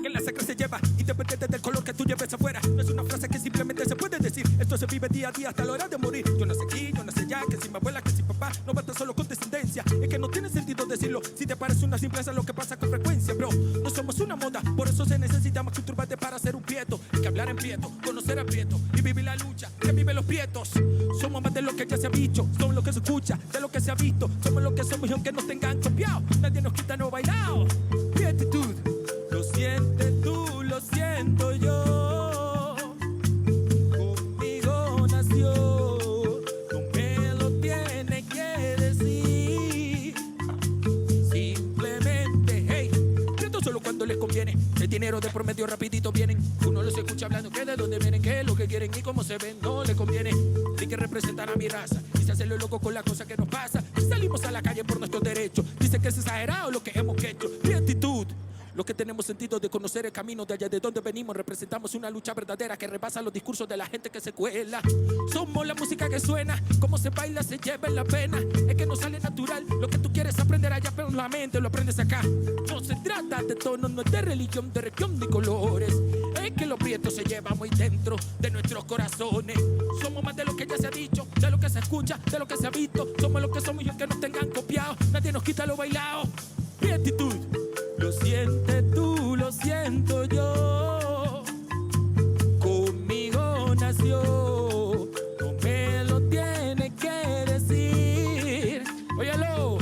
Que la sangre se lleva, independiente del color que tú lleves afuera. No es una frase que simplemente se puede decir. Esto se vive día a día hasta la hora de morir. Yo no sé aquí, yo no sé ya, que si mi abuela, que si papá. No basta solo con descendencia. Es que no tiene sentido decirlo. Si te parece una simpleza lo que pasa con frecuencia, bro. No somos una moda, por eso se necesita más que un turbante para ser un prieto. Hay que hablar en prieto, conocer a prieto y vivir la lucha que viven los prietos. Somos más de lo que ya se ha dicho, somos lo que se escucha, de lo que se ha visto. Somos lo que somos y aunque nos tengan copiado, nadie nos quita no bailado. Pietitud. Lo sientes tú, lo siento yo. Conmigo nació, no me lo tiene que decir. Simplemente, hey, prieto solo cuando les conviene. El dinero de por medio rapidito vienen. Uno los escucha hablando que de dónde vienen, qué es lo que quieren y cómo se ven. No les conviene. Hay que representar a mi raza y se hace lo loco con la cosa que nos pasa. Y salimos a la calle por nuestros derechos. Dicen que es exagerado lo que hemos hecho. Pietitud. Los que tenemos sentido de conocer el camino de allá de donde venimos, representamos una lucha verdadera que rebasa los discursos de la gente que se cuela. Somos la música que suena, como se baila se lleva en la pena. Es que no sale natural, lo que tú quieres aprender allá, pero en la mente lo aprendes acá. No se trata de tono, no es de religión, de región ni colores. Es que los prietos se llevan muy dentro de nuestros corazones. Somos más de lo que ya se ha dicho, de lo que se escucha, de lo que se ha visto. Somos lo que somos y aunque nos tengan copiado, nadie nos quita lo bailado. Pietitud. Lo sientes tú, lo siento yo. Conmigo nació, no me lo tiene que decir. Óyalo,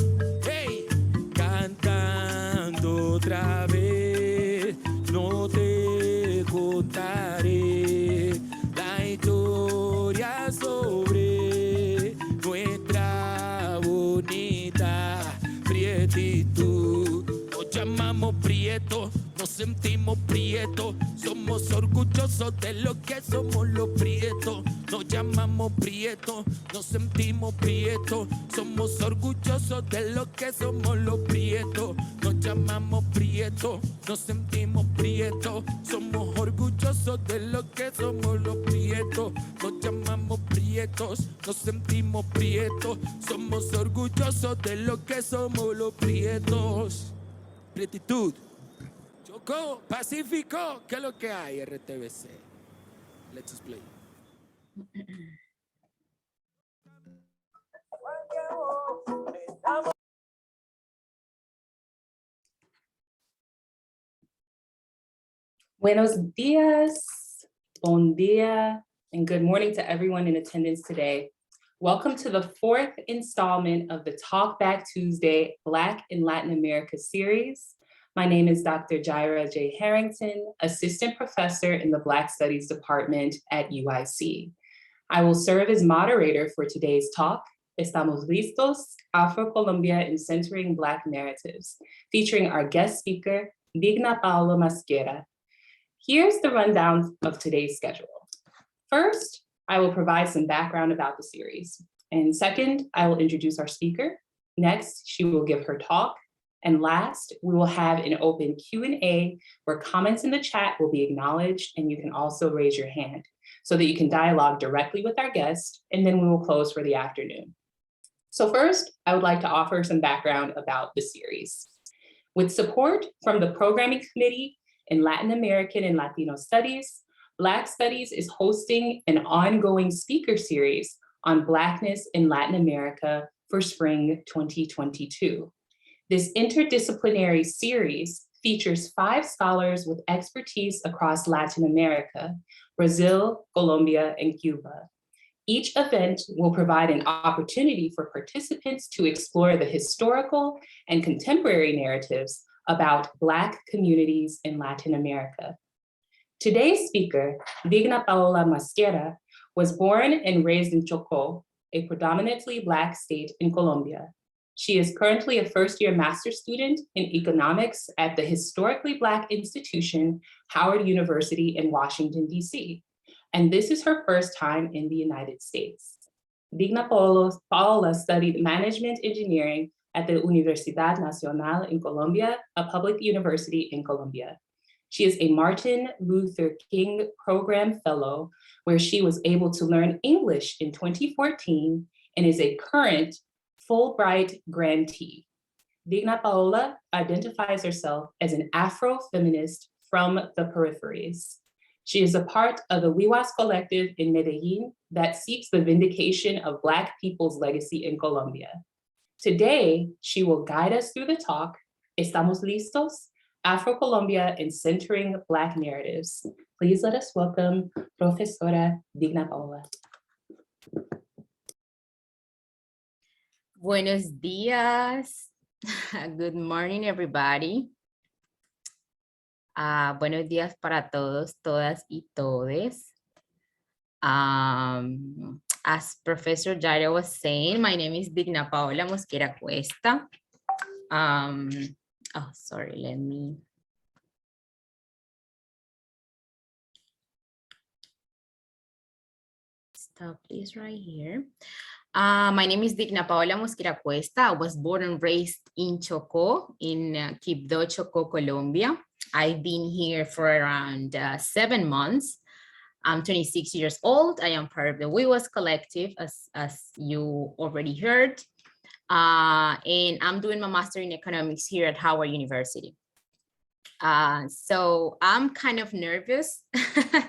hey, cantando otra vez, no te contaré la historia sobre nuestra bonita prietitud. Llamamos prietos, nos sentimos prietos, somos orgullosos de lo que somos los prietos. Nos llamamos prietos, nos sentimos prietos, somos orgullosos de lo que somos los prietos. Nos llamamos prietos, nos sentimos prietos, somos orgullosos de lo que somos los prietos. Nos llamamos prietos, nos sentimos prietos, somos orgullosos de lo que somos los prietos. Prietitud. Chocó, Pacífico, ¿qué es lo que hay, RTBC? Let's play. Buenos dias, bon dia, and good morning to everyone in attendance today. Welcome to the fourth installment of the Talkback Tuesday Black in Latin America series. My name is Dr. Jaira J. Harrington, Assistant Professor in the Black Studies Department at UIC. I will serve as moderator for today's talk, Estamos, Listos, AfroColombia in Centering Black Narratives, featuring our guest speaker, Digna Paola Mosquera. Here's the rundown of today's schedule. First, I will provide some background about the series. And second, I will introduce our speaker. Next, she will give her talk. And last, we will have an open Q&A where comments in the chat will be acknowledged and you can also raise your hand so that you can dialogue directly with our guest, and then we will close for the afternoon. So first, I would like to offer some background about the series. With support from the Programming Committee in Latin American and Latino Studies, Black Studies is hosting an ongoing speaker series on Blackness in Latin America for spring 2022. This interdisciplinary series features 5 scholars with expertise across Latin America, Brazil, Colombia, and Cuba. Each event will provide an opportunity for participants to explore the historical and contemporary narratives about Black communities in Latin America. Today's speaker, Digna Paola Mosquera, was born and raised in Chocó, a predominantly Black state in Colombia. She is currently a first-year master's student in economics at the historically Black institution, Howard University in Washington, D.C. And this is her first time in the United States. Digna Paola studied management engineering at the Universidad Nacional in Colombia, a public university in Colombia. She is a Martin Luther King Program Fellow, where she was able to learn English in 2014 and is a current Fulbright grantee. Digna Paola identifies herself as an Afro-feminist from the peripheries. She is a part of the Wiwas collective in Medellin that seeks the vindication of Black people's legacy in Colombia. Today, she will guide us through the talk, Estamos Listos? AfroColombia and Centering Black Narratives. Please let us welcome Profesora Digna Paola. Buenos días. Good morning, everybody. Buenos días para todos, todas y todes. As Professor Jaira was saying, my name is Digna Paola Mosquera Cuesta. Oh, sorry, let me. Stop this right here. My name is Digna Paola Mosquera Cuesta. I was born and raised in Chocó, in Quibdó, Chocó, Colombia. I've been here for around 7 months. I'm 26 years old. I am part of the Wiwas collective, as you already heard. And I'm doing my master in economics here at Howard University. So I'm kind of nervous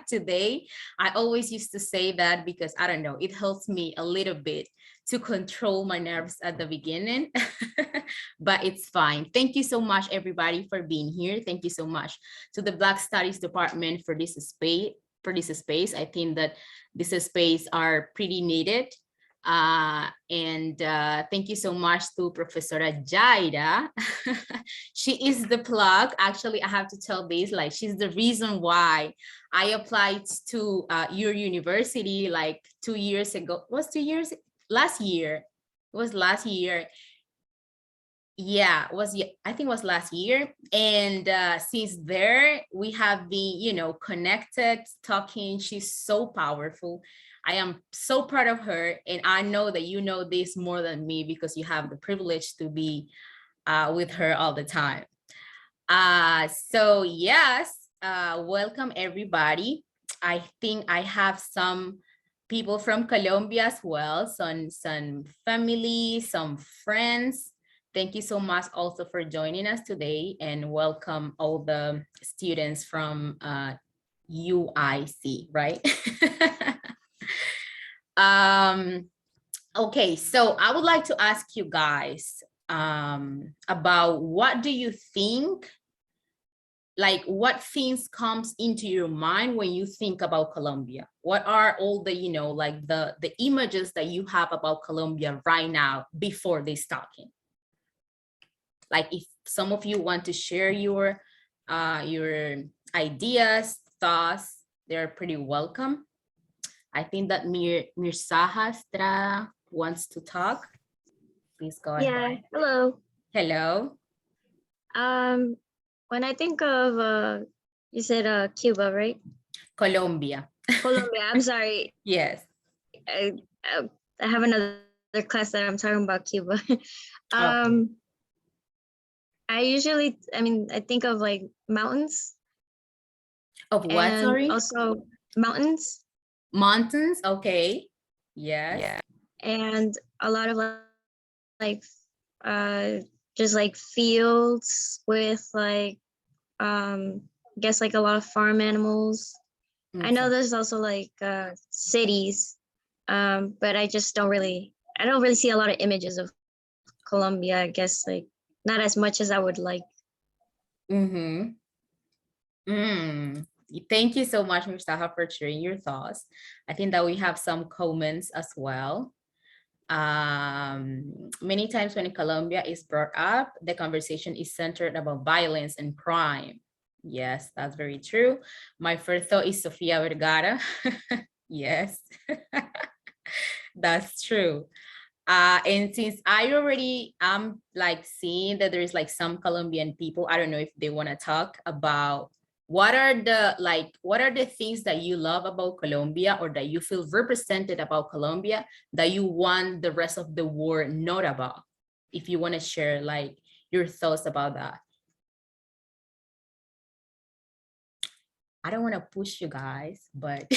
today. I always used to say that because I don't know, it helps me a little bit to control my nerves at the beginning, but it's fine. Thank you so much, everybody, for being here. Thank you so much to the Black Studies Department for this space. I think that this space are pretty needed. And thank you so much to Professora Jaira. She is the plug. Actually, I have to tell this, like, she's the reason why I applied to your university like 2 years ago. Was 2 years? Last year. It was last year. Yeah, I think it was last year. And since there, we have been, you know, connected, talking. She's so powerful. I am so proud of her. And I know that you know this more than me because you have the privilege to be with her all the time. So yes, welcome everybody. I think I have some people from Colombia as well, some family, some friends. Thank you so much also for joining us today, and welcome all the students from UIC, right? Okay, so I would like to ask you guys about what do you think, like what things comes into your mind when you think about Colombia? What are all the, you know, like the images that you have about Colombia right now before this talking? Like if some of you want to share your ideas, thoughts, they're pretty welcome. I think that Mirsaha Estrada wants to talk. Please go ahead. Yeah, hello. Hello. When I think of, you said Cuba, right? Colombia. Colombia, I'm sorry. Yes. I have another class that I'm talking about Cuba. Okay. I think of like mountains. Of what, sorry? Also mountains. Mountains, okay. Yes. Yeah. And a lot of like just like fields with like I guess like a lot of farm animals. Okay. I know there's also like cities, but I don't really see a lot of images of Colombia. I guess like not as much as I would like. Thank you so much, Mustafa, for sharing your thoughts. I think that we have some comments as well. Many times when Colombia is brought up, the conversation is centered about violence and crime. Yes, that's very true. My first thought is Sofia Vergara. Yes, that's true. And since I already am like seeing that there is like some Colombian people, I don't know if they want to talk about what are the things that you love about Colombia or that you feel represented about Colombia that you want the rest of the world not about? If you want to share like your thoughts about that. I don't want to push you guys, but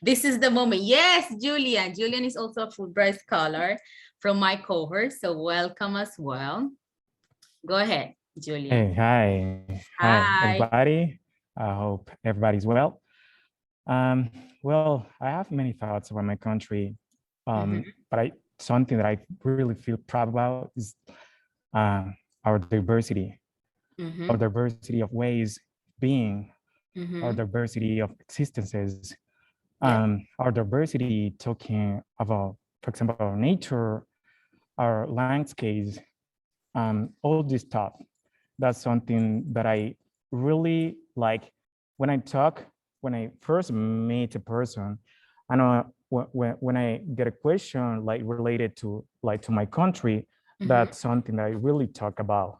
this is the moment. Yes, Julian. Julian is also a Fulbright scholar from my cohort, so welcome as well. Go ahead, Julian. Hey, hi, Hi. everybody. I hope everybody's well. Well, I have many thoughts about my country, but something that I really feel proud about is uh, our diversity, our diversity of ways of being, our diversity of existences, our diversity talking about, for example, our nature, our landscapes, all this stuff. That's something that I really like. When I talk, when I first meet a person, I know when I get a question like related to my country, that's something that I really talk about.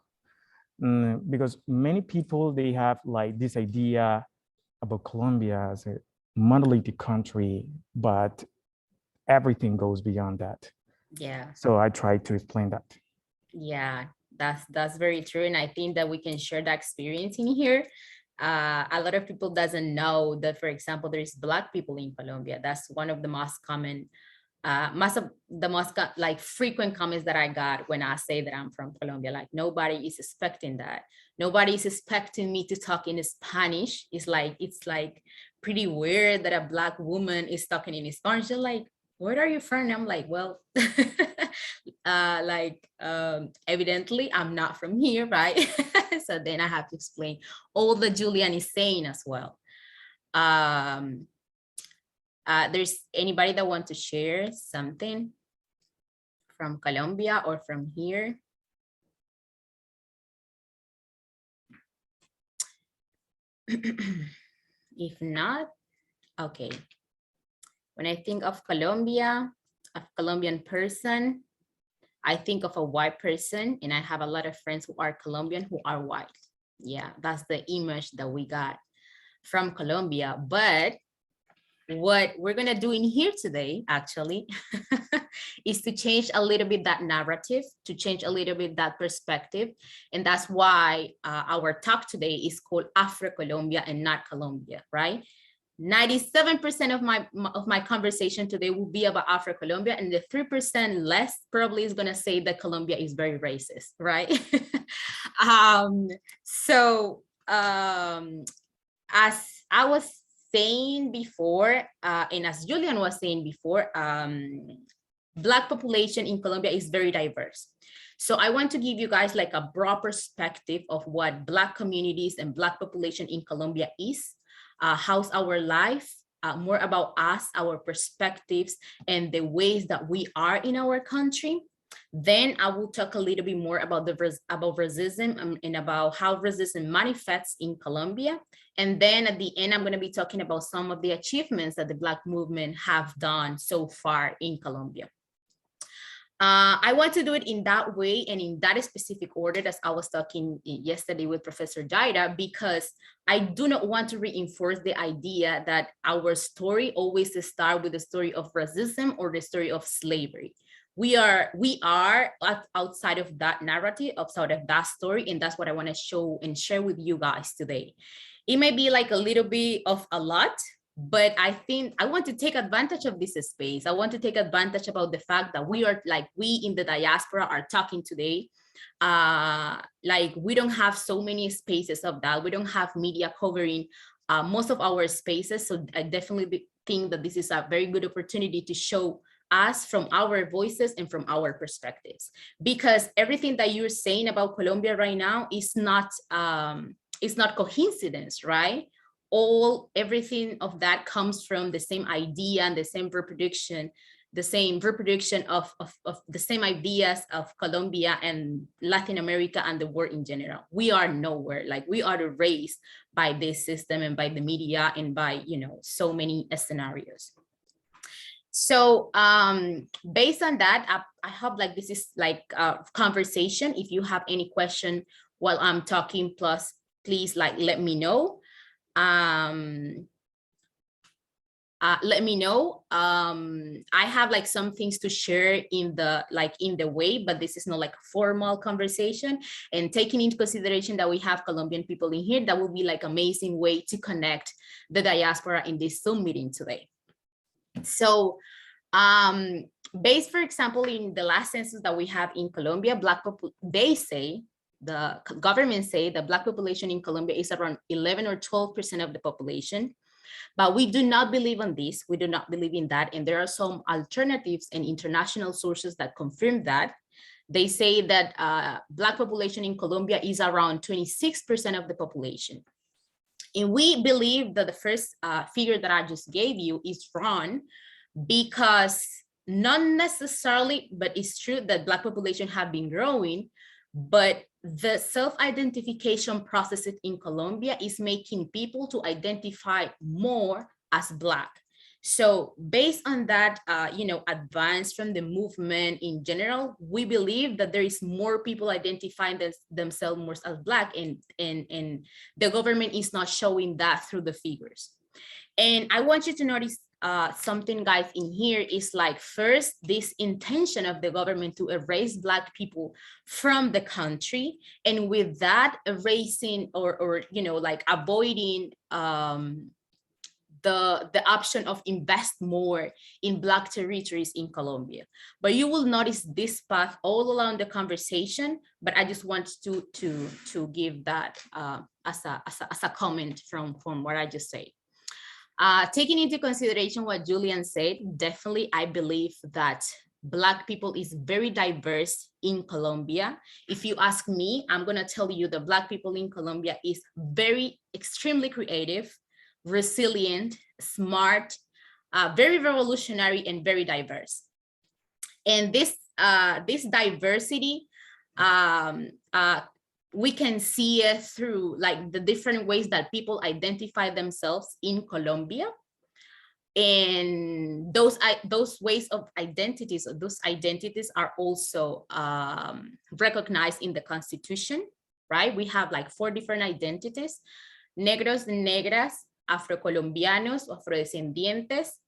Because many people, they have like this idea about Colombia as a monolithic country, but everything goes beyond that. Yeah. So I try to explain that. Yeah, that's very true. And I think that we can share that experience in here. A lot of people doesn't know that, for example, there's Black people in Colombia. That's one of the most common, like frequent comments that I got when I say that I'm from Colombia. Like nobody is expecting that. Nobody is expecting me to talk in Spanish. It's like pretty weird that a Black woman is talking in Spanish. They're like, where are you from? And I'm like, well, evidently I'm not from here, right? So then I have to explain all that Julian is saying as well. There's anybody that wants to share something from Colombia or from here? If not, okay. When I think of Colombia, a Colombian person, I think of a white person, and I have a lot of friends who are Colombian who are white. Yeah, that's the image that we got from Colombia. But what we're gonna do in here today, actually, is to change a little bit that narrative, to change a little bit that perspective. And that's why our talk today is called AfroColombia and not Colombia, right? 97% of my conversation today will be about AfroColombia, and the 3% less probably is gonna say that Colombia is very racist, right? As I was saying before, and as Julian was saying before, Black population in Colombia is very diverse. So I want to give you guys like a broad perspective of what Black communities and Black population in Colombia is. How's our life, more about us, our perspectives, and the ways that we are in our country. Then I will talk a little bit more about racism and about how racism manifests in Colombia. And then at the end, I'm going to be talking about some of the achievements that the Black movement have done so far in Colombia. I want to do it in that way and in that specific order as I was talking yesterday with Professor Jaira, because I do not want to reinforce the idea that our story always starts with the story of racism or the story of slavery. We are outside of that narrative, outside of that story, and that's what I want to show and share with you guys today. It may be like a little bit of a lot, but I think I want to take advantage of this space. I want to take advantage about the fact that we in the diaspora are talking today. Like we don't have so many spaces of that. We don't have media covering most of our spaces. So I definitely think that this is a very good opportunity to show us from our voices and from our perspectives, because everything that you're saying about Colombia right now is not coincidence, right? Everything of that comes from the same idea and the same reproduction of the same ideas of Colombia and Latin America and the world in general. We are nowhere, like we are raised by this system and by the media and by, so many scenarios. So based on that, I hope like this is like a conversation. If you have any question while I'm talking, please like let me know. Let me know. I have like some things to share in the way, but this is not like a formal conversation. And taking into consideration that we have Colombian people in here, that will be like amazing way to connect the diaspora in this Zoom meeting today. So based, for example, in the last census that we have in Colombia, Black people, they say the government say the Black population in Colombia is around 11 or 12% of the population. But we do not believe in this. We do not believe in that. And there are some alternatives and international sources that confirm that. They say that Black population in Colombia is around 26% of the population. And we believe that the first figure that I just gave you is wrong, because not necessarily, but it's true that Black population have been growing, but the self-identification processes in Colombia is making people to identify more as Black. So based on that, advance from the movement in general, we believe that there is more people identifying themselves more as Black, and the government is not showing that through the figures. And I want you to notice something, guys, in here is like, first, this intention of the government to erase Black people from the country, and with that erasing or like avoiding the option of invest more in Black territories in Colombia. But you will notice this path all along the conversation, but I just want to give that as a comment from what I just said. Taking into consideration what Julian said, definitely I believe that Black people is very diverse in Colombia. If you ask me, I'm gonna tell you the Black people in Colombia is extremely creative, resilient, smart, very revolutionary, and very diverse. And this diversity, we can see it through like the different ways that people identify themselves in Colombia. And those ways of identities, or those identities are also recognized in the Constitution, right? We have like 4 different identities: negros y negras, afrocolombianos o afrodescendientes,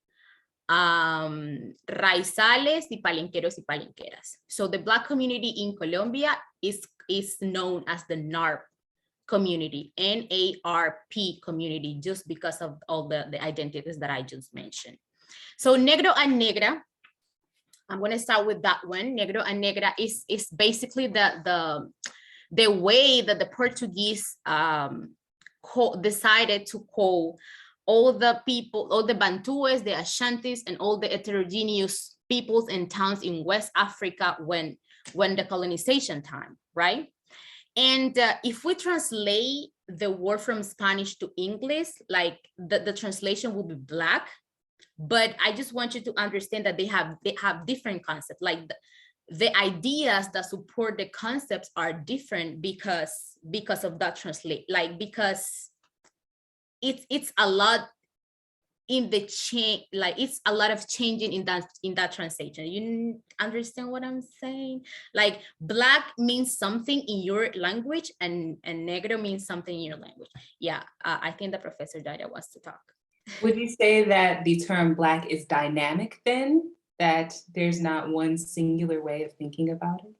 raizales, y palenqueros y palenqueras. So the Black community in Colombia is known as the NARP community, NARP community, just because of all the identities that I just mentioned. So negro and negra, I'm going to start with that one. Negro and negra is basically the way that the Portuguese decided to call all the people, all the Bantus, the Ashantis, and all the heterogeneous peoples and towns in West Africa when the colonization time, right? And if we translate the word from Spanish to English, like the translation will be Black, but I just want you to understand that they have different concepts. Like the ideas that support the concepts are different because of that translate, like because it's a lot in the change, like it's a lot of changing in that translation. You understand what I'm saying? Like Black means something in your language, and negro means something in your language. Yeah, I think the Professor Jaira wants to talk. Would you say that the term Black is dynamic then? That there's not one singular way of thinking about it?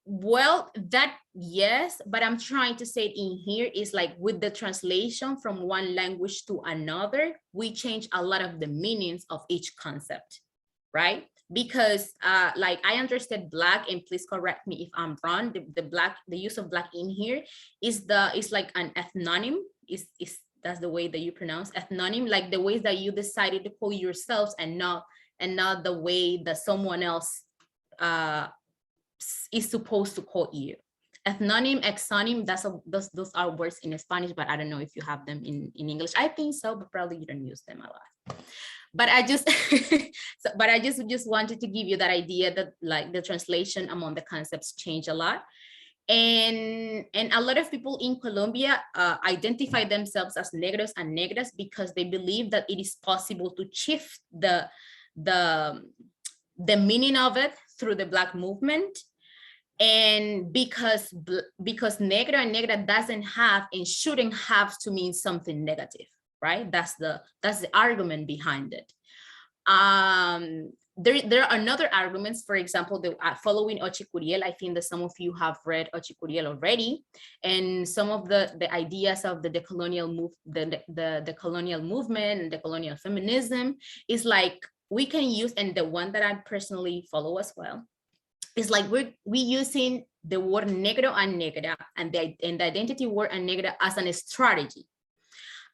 Well, that yes, but I'm trying to say in here is like with the translation from one language to another, we change a lot of the meanings of each concept, right? Because like I understand Black, and please correct me if I'm wrong, the use of Black in here is like an ethnonym, is that's the way that you pronounce ethnonym, like the ways that you decided to call yourselves, and not the way that someone else is supposed to call you. Ethnonym, exonym, those are words in Spanish, but I don't know if you have them in English. I think so, but probably you don't use them a lot. But I just just wanted to give you that idea that like the translation among the concepts change a lot. And a lot of people in Colombia identify themselves as negros and negras because they believe that it is possible to shift the meaning of it through the Black movement. And because negro and negra doesn't have and shouldn't have to mean something negative, right? That's the argument behind it. There are another arguments. For example, following Ochicuriel, I think that some of you have read Ochicuriel already, and some of the ideas of the decolonial colonial movement and the colonial feminism is like we can use, and the one that I personally follow as well, it's like we using the word negro and negra and the identity word and negra as a strategy.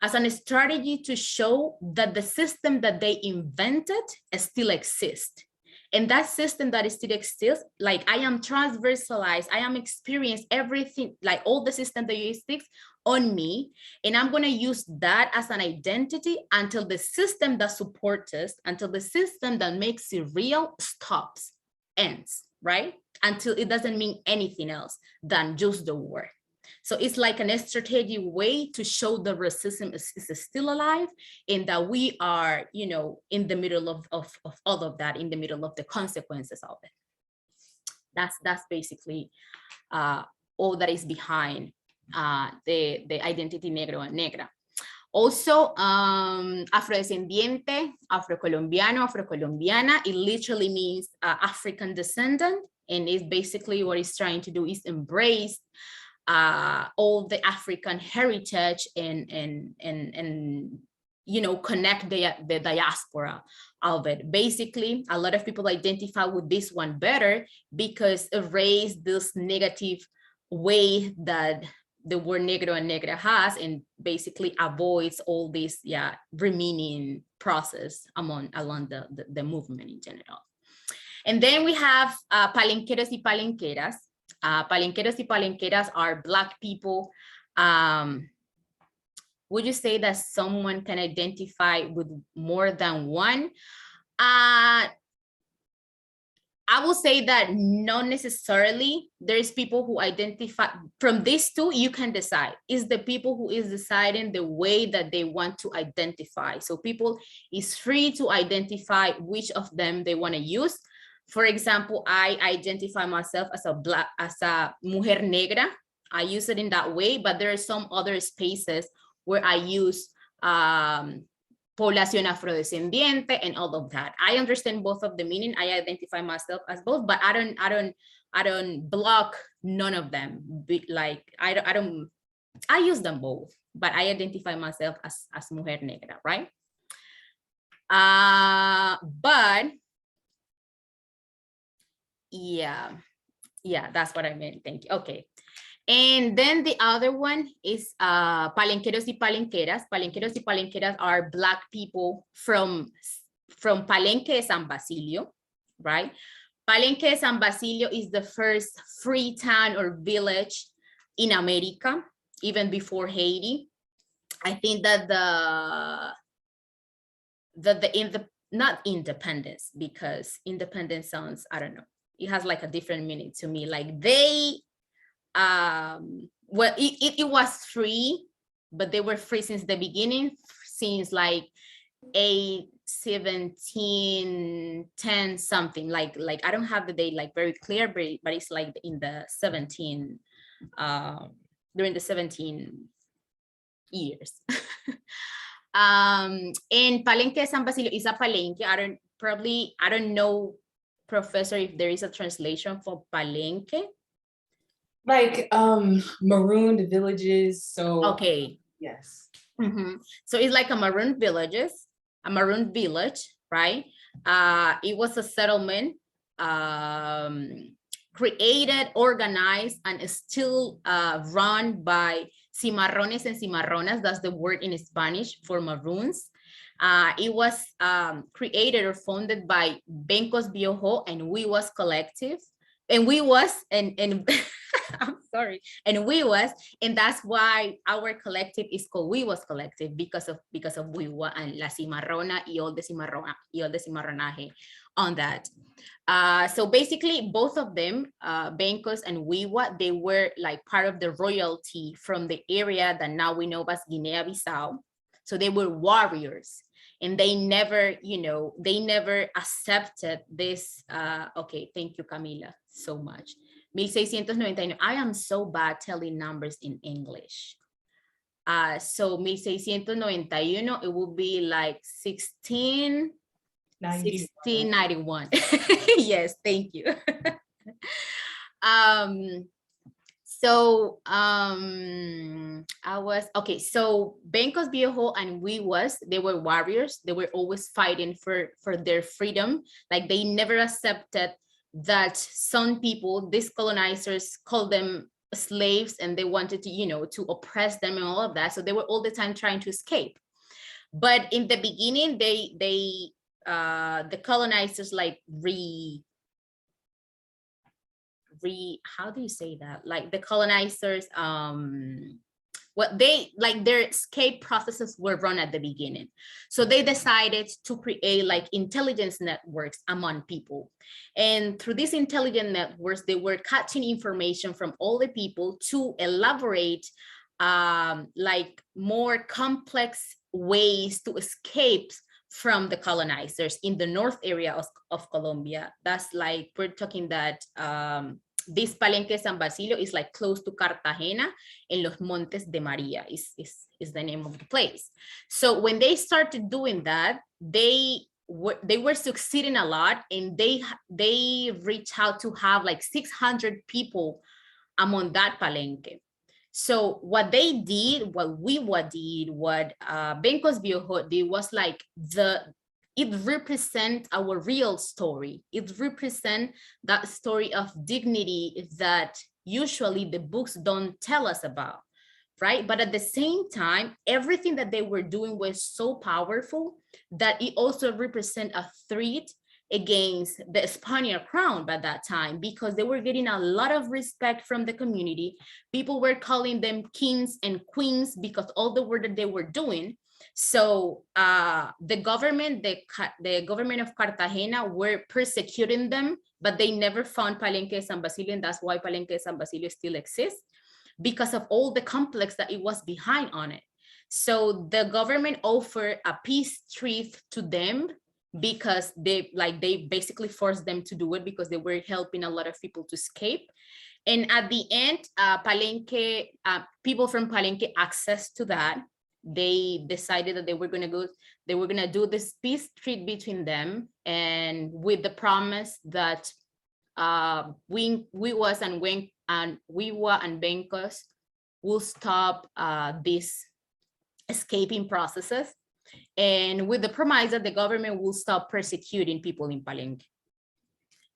As a strategy to show that the system that they invented still exists. And that system that still exists, like I am transversalized, I am experienced everything, like all the system that you stick on me, and I'm gonna use that as an identity until the system that supports us, until the system that makes it real stops, ends, right? Until it doesn't mean anything else than just the word. So it's like a strategic way to show the racism is still alive and that we are, you know, in the middle of all of that, in the middle of the consequences of it. That's basically all that is behind the identity negro and negra. Also, afrodescendiente, afrocolombiano, afrocolombiana, it literally means African descendant, and it's basically what it's trying to do is embrace all the African heritage and you know, connect the diaspora of it. Basically, a lot of people identify with this one better because erase this negative way that the word negro and negra has, and basically avoids all this remeaning process along the movement in general. And then we have palenqueros y palenqueras. Palenqueros y palenqueras are Black people. Would you say that someone can identify with more than one? I will say that not necessarily. There's people who identify from these two. You can decide. Is the people who is deciding the way that they want to identify. So people is free to identify which of them they want to use. For example, I identify myself as a mujer negra. I use it in that way, but there are some other spaces where I use población afrodescendiente and all of that. I understand both of the meaning. I identify myself as both, but I don't block none of them. I use them both, but I identify myself as mujer negra, right? But yeah, that's what I meant. Thank you. Okay. And then the other one is palenqueros y palenqueras. Palenqueros y palenqueras are Black people from Palenque de San Basilio, right? Palenque de San Basilio is the first free town or village in America, even before Haiti. I think that not independence, because independence sounds, I don't know, it has like a different meaning to me. Like they, well, it was free, but they were free since the beginning, since like 1710 something, like I don't have the date like very clear, but it's like in the 17 during the 17 years. And Palenque de San Basilio is a palenque. I don't know, Professor, if there is a translation for palenque. Like marooned villages. So okay, yes. Mm-hmm. So it's like a marooned village, right? It was a settlement created, organized, and still run by cimarrones and cimarronas. That's the word in Spanish for maroons. It was created or founded by Bencos Bioho and We Was Collective. And we was, and I'm sorry, and we was, and that's why our collective is called We Was Collective, because of we were and La Cimarrona y all the cimarronaje on that. So basically, both of them, Bencos and Wiwa, they were like part of the royalty from the area that now we know as Guinea-Bissau. So they were warriors. And they never, they never accepted this. Okay, thank you, Camila, so much. 1699. I am so bad telling numbers in English. So 1691, it would be like 1691. Yes, thank you. So so Bencos Viejo and they were warriors. They were always fighting for their freedom. Like they never accepted that some people, these colonizers, called them slaves, and they wanted to, you know, to oppress them and all of that. So they were all the time trying to escape. But in the beginning, the colonizers like how do you say that? Like the colonizers, what they like, their escape processes were run at the beginning. So they decided to create like intelligence networks among people. And through these intelligence networks, they were catching information from all the people to elaborate like more complex ways to escape from the colonizers in the north area of Colombia. That's like, we're talking that this Palenque San Basilio is like close to Cartagena, en los Montes de Maria is the name of the place. So when they started doing that, they were succeeding a lot, and they reached out to have like 600 people among that Palenque. So what they did, what Bencos Viejo did was like it represents our real story. It represents that story of dignity that usually the books don't tell us about, right? But at the same time, everything that they were doing was so powerful that it also represents a threat against the Spaniard crown by that time, because they were getting a lot of respect from the community. People were calling them kings and queens because all the work that they were doing. So the government of Cartagena were persecuting them, but they never found Palenque San Basilio, and that's why Palenque San Basilio still exists, because of all the complex that it was behind on it. So the government offered a peace treaty to them, because they basically forced them to do it, because they were helping a lot of people to escape. And at the end, Palenque, people from Palenque access to that. They decided that they were going to do this peace treaty between them, and with the promise that Wiwa and Bencos will stop these escaping processes, and with the promise that the government will stop persecuting people in Palenque.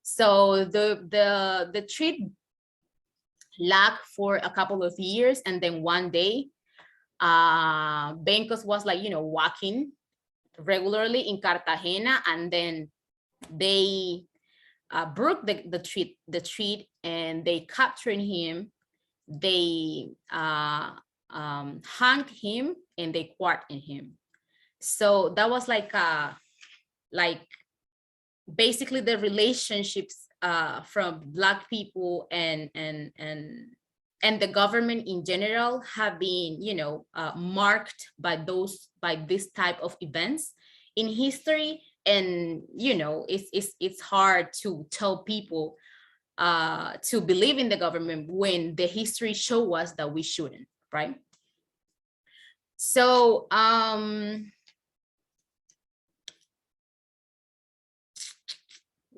So the treaty lacked for a couple of years, and then one day, Bencos was like, walking regularly in Cartagena, and then they broke the treat, and they captured him. They hung him, and they quartered him. So that was like basically the relationships from Black people and the government in general have been, marked by this type of events in history. And, it's hard to tell people to believe in the government when the history shows us that we shouldn't, right? So,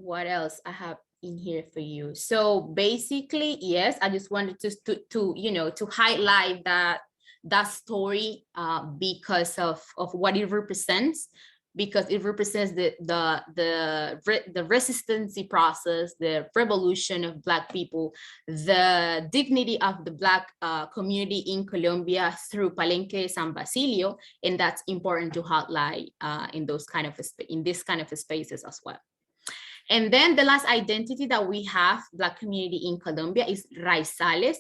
what else I have in here for you? So basically, yes, I just wanted to highlight that story because of what it represents, because it represents the resistance process, the revolution of Black people, the dignity of the Black community in Colombia through Palenque San Basilio, and that's important to highlight in this kind of spaces as well. And then the last identity that we have, Black community in Colombia, is Raizales.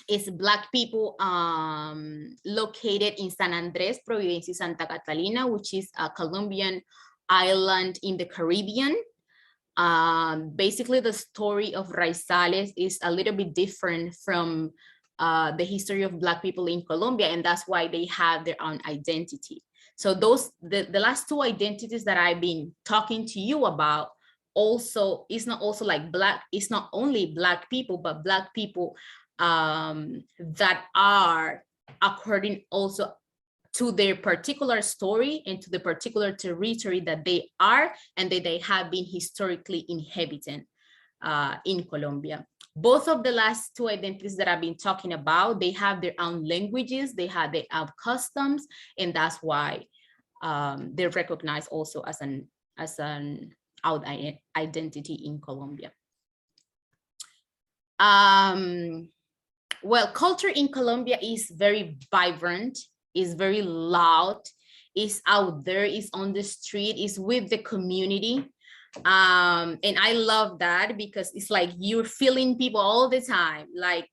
It's Black people located in San Andres, Providencia, Santa Catalina, which is a Colombian island in the Caribbean. Basically, the story of Raizales is a little bit different from the history of Black people in Colombia, and that's why they have their own identity. So the last two identities that I've been talking to you about, also it's not only Black people, but Black people that are according also to their particular story and to the particular territory that they are and that they have been historically inhabiting in Colombia. Both of the last two identities that I've been talking about, they have their own languages, they have their own customs, and that's why they're recognized also as an our identity in Colombia. Well, culture in Colombia is very vibrant, is very loud, is out there, is on the street, is with the community. And I love that because it's like you're feeling people all the time. Like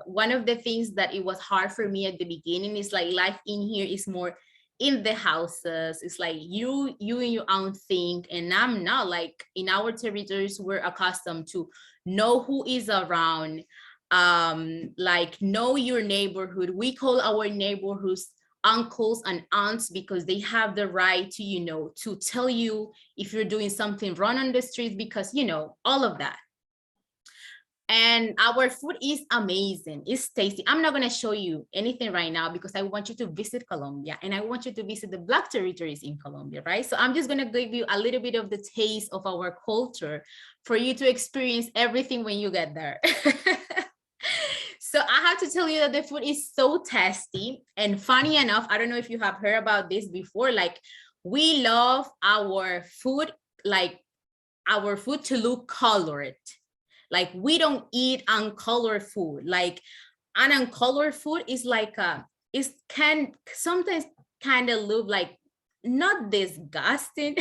one of the things that it was hard for me at the beginning is like life in here is more in the houses. It's like you and your own thing. And I'm not, like, in our territories, we're accustomed to know who is around, like know your neighborhood. We call our neighborhoods uncles and aunts because they have the right to, you know, to tell you if you're doing something wrong on the streets, because, you know, all of that. And our food is amazing. It's tasty. I'm not going to show you anything right now because I want you to visit Colombia and I want you to visit the Black territories in Colombia, right? So I'm just going to give you a little bit of the taste of our culture for you to experience everything when you get there. So I have to tell you that the food is so tasty. And funny enough, I don't know if you have heard about this before, like we love our food, like our food to look colored. Like we don't eat uncolored food. Like an uncolored food is like it can sometimes kind of look like not disgusting,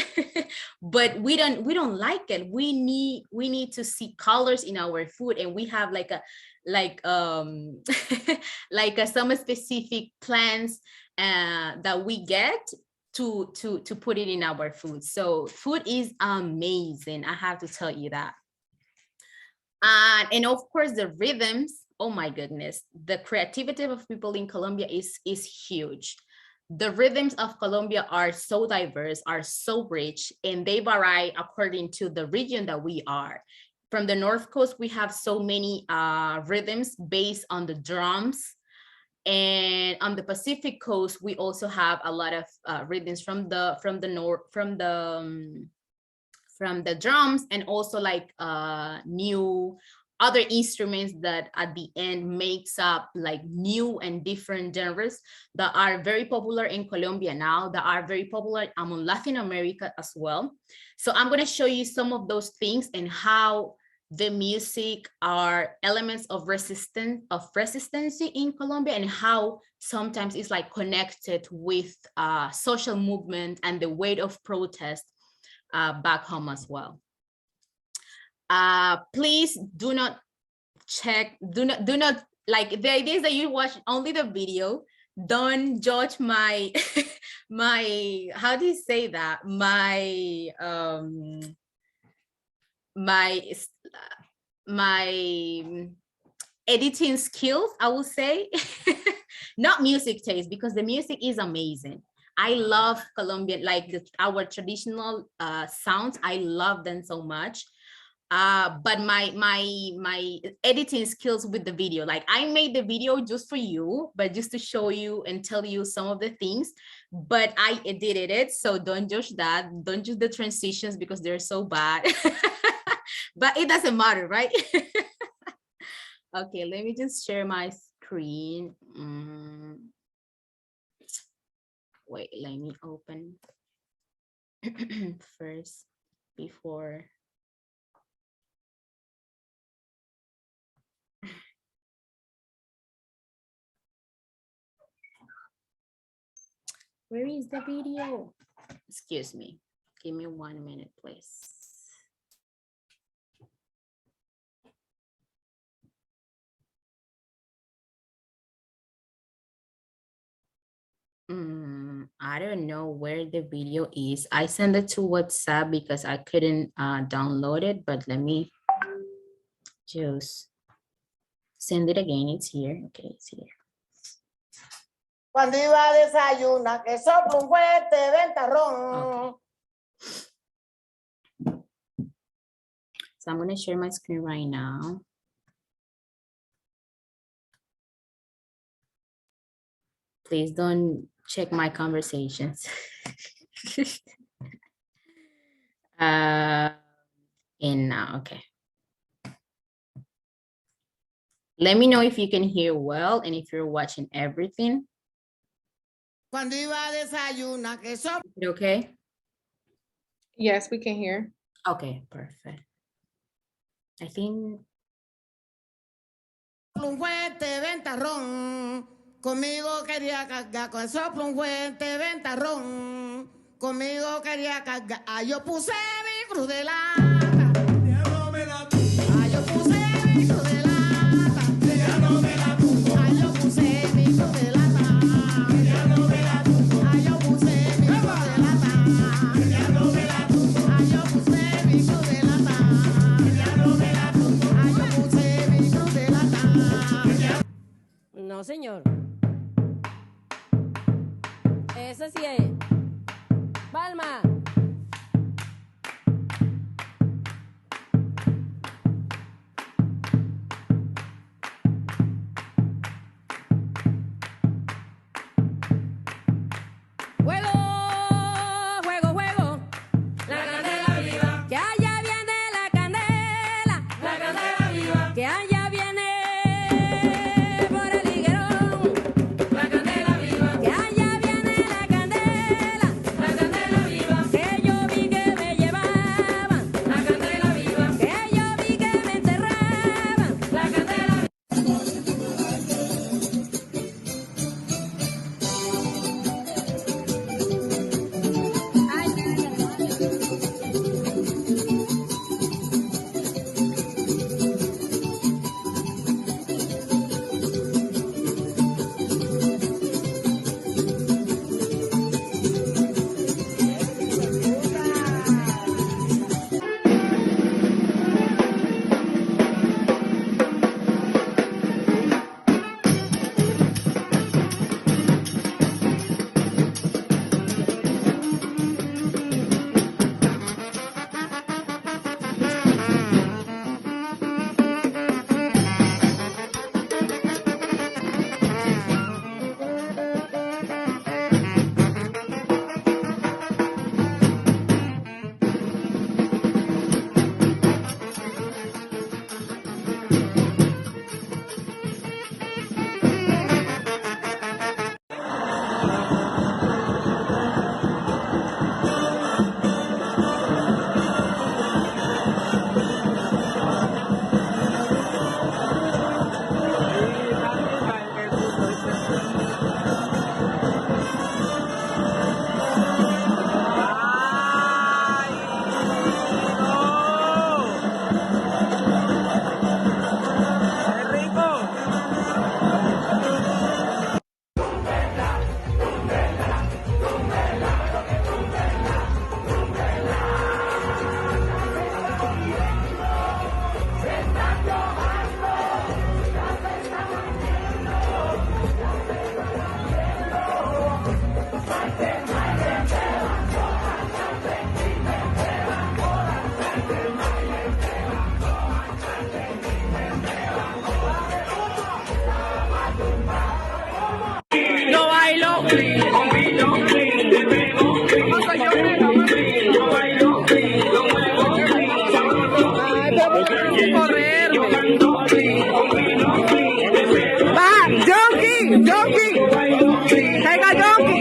but we don't like it. We need to see colors in our food, and we have like some specific plants that we get to put it in our food. So food is amazing, I have to tell you that. And of course the rhythms, oh my goodness, the creativity of people in Colombia is huge. The rhythms of Colombia are so diverse, are so rich, and they vary according to the region that we are. From the North Coast, we have so many rhythms based on the drums. And on the Pacific Coast, we also have a lot of rhythms from the drums, and also like new other instruments that at the end makes up like new and different genres that are very popular in Colombia now, that are very popular among Latin America as well. So I'm going to show you some of those things and how the music are elements of resistance in Colombia, and how sometimes it's like connected with social movement and the weight of protest back home as well. Please do not like, the idea is that you watch only the video. Don't judge my how do you say that, my editing skills, I will say. Not music taste, because the music is amazing. I love Colombian, like our traditional sounds. I love them so much. But my editing skills with the video, like I made the video just for you, but just to show you and tell you some of the things, but I edited it. So don't judge that. Don't judge the transitions because they're so bad. But it doesn't matter, right? Okay, let me just share my screen. Wait, let me open first before. Where is the video? Excuse me. Give me 1 minute, please. I don't know where the video is. I sent it to WhatsApp because I couldn't download it, but let me just send it again. It's here. Okay, it's here. Cuando iba a desayunar, que sopla un fuerte ventarrón. Okay. So I'm going to share my screen right now. Please don't check my conversations. And now, okay. Let me know if you can hear well and if you're watching everything. Cuando iba a desayunar, que sopla. Okay? Yes, we can hear. Okay, perfect. I think. Un fuerte ventarrón, conmigo quería cargar, con el soplo un fuerte ventarrón, conmigo quería cargar. Ah, yo puse mi cruz de lata. Ah, yo puse mi cruz de lata. Ah, yo puse mi cruz de lata. Ah, yo puse mi cruz de lata. Ah, yo puse mi cruz de lata. Ah, yo puse mi cruz de lata. No, señor. Ese sí es. Palma. Juego, juego, juego. La candela viva. Que allá viene la candela. La candela viva. Que allá viene por el higuerón. La candela viva. Que allá viene la candela. La candela viva. Que yo vi que me llevaban. La candela viva. Que yo vi que me enterraban. La candela viva. No bailo. Va, Jonky, Jonky. Venga, Jonky.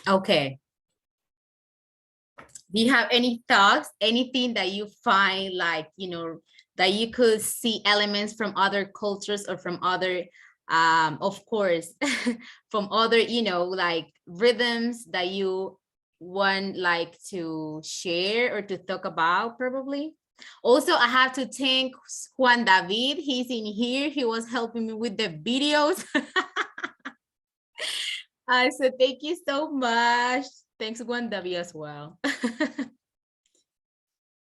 Okay. Do you have any thoughts, anything that you find like, you know, that you could see elements from other cultures or from other, of course, from other, you know, like rhythms that you want like to share or to talk about probably? Also, I have to thank Juan David. He's in here. He was helping me with the videos. So thank you so much. Thanks, Juan David, as well.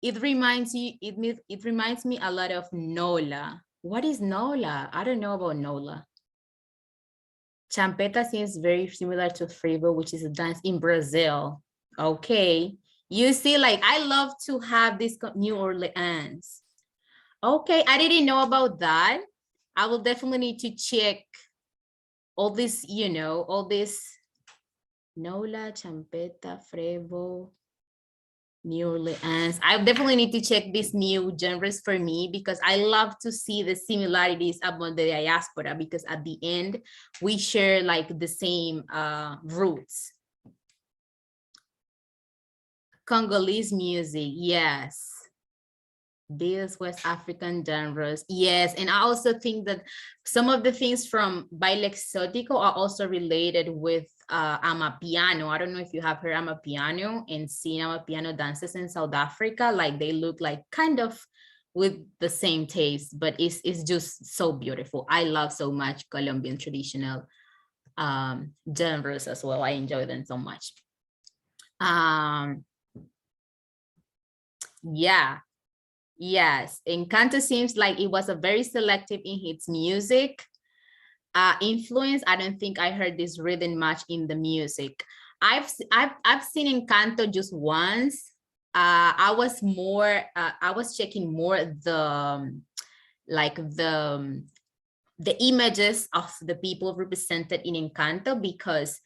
It reminds me a lot of Nola. What is Nola? I don't know about Nola. Champeta seems very similar to Frevo, which is a dance in Brazil. Okay. You see, like, I love to have this New Orleans. Okay, I didn't know about that. I will definitely need to check all this, you know, all this Nola, Champeta, Frevo, New Orleans. I definitely need to check these new genres for me because I love to see the similarities among the diaspora because at the end, we share like the same roots. Congolese music, yes. These West African genres, yes. And I also think that some of the things from Baile Exótico are also related with Amapiano. I don't know if you have heard Amapiano and seen Amapiano dances in South Africa. Like they look like kind of with the same taste, but it's just so beautiful. I love so much Colombian traditional genres as well. I enjoy them so much. Yeah. Yes, Encanto seems like it was a very selective in its music influence. I don't think I heard this rhythm much in the music. I've seen Encanto just once. I was checking more the images of the people represented in Encanto because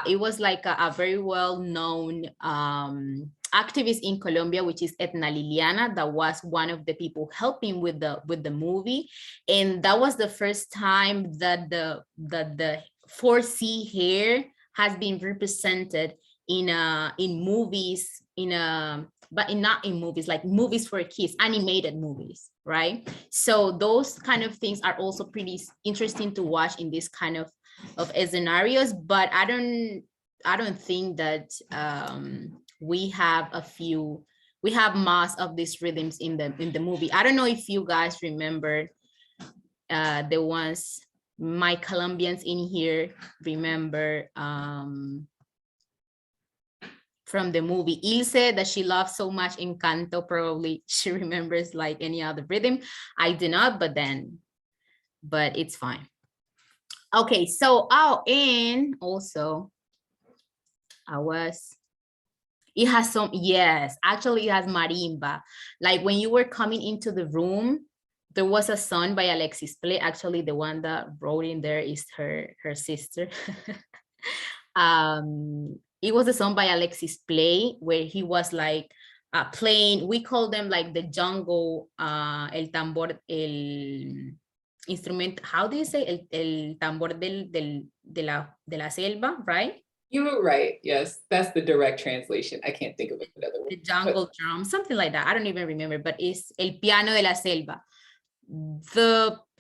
it was like a very well-known activist in Colombia, which is Etna Liliana, that was one of the people helping with the movie, and that was the first time that the 4C hair has been represented in movies, but not in movies, like movies for kids, animated movies, right? So those kind of things are also pretty interesting to watch in this kind of scenarios, but I don't think that we have most of these rhythms in the movie. I don't know if you guys remember the ones, my Colombians in here remember from the movie Ilse that she loves so much Encanto. Probably she remembers like any other rhythm. I do not, but it's fine. Okay, so and also it has some, yes, actually it has marimba. Like when you were coming into the room, there was a song by Alexis Play. Actually, the one that wrote in there is her sister. It was a song by Alexis Play where he was like playing, we call them like the jungle, el tambor, el instrumento, how do you say, el tambor de la selva, right? You were right. Yes, that's the direct translation. I can't think of another word. The jungle drum, something like that. I don't even remember, but it's el piano de la selva.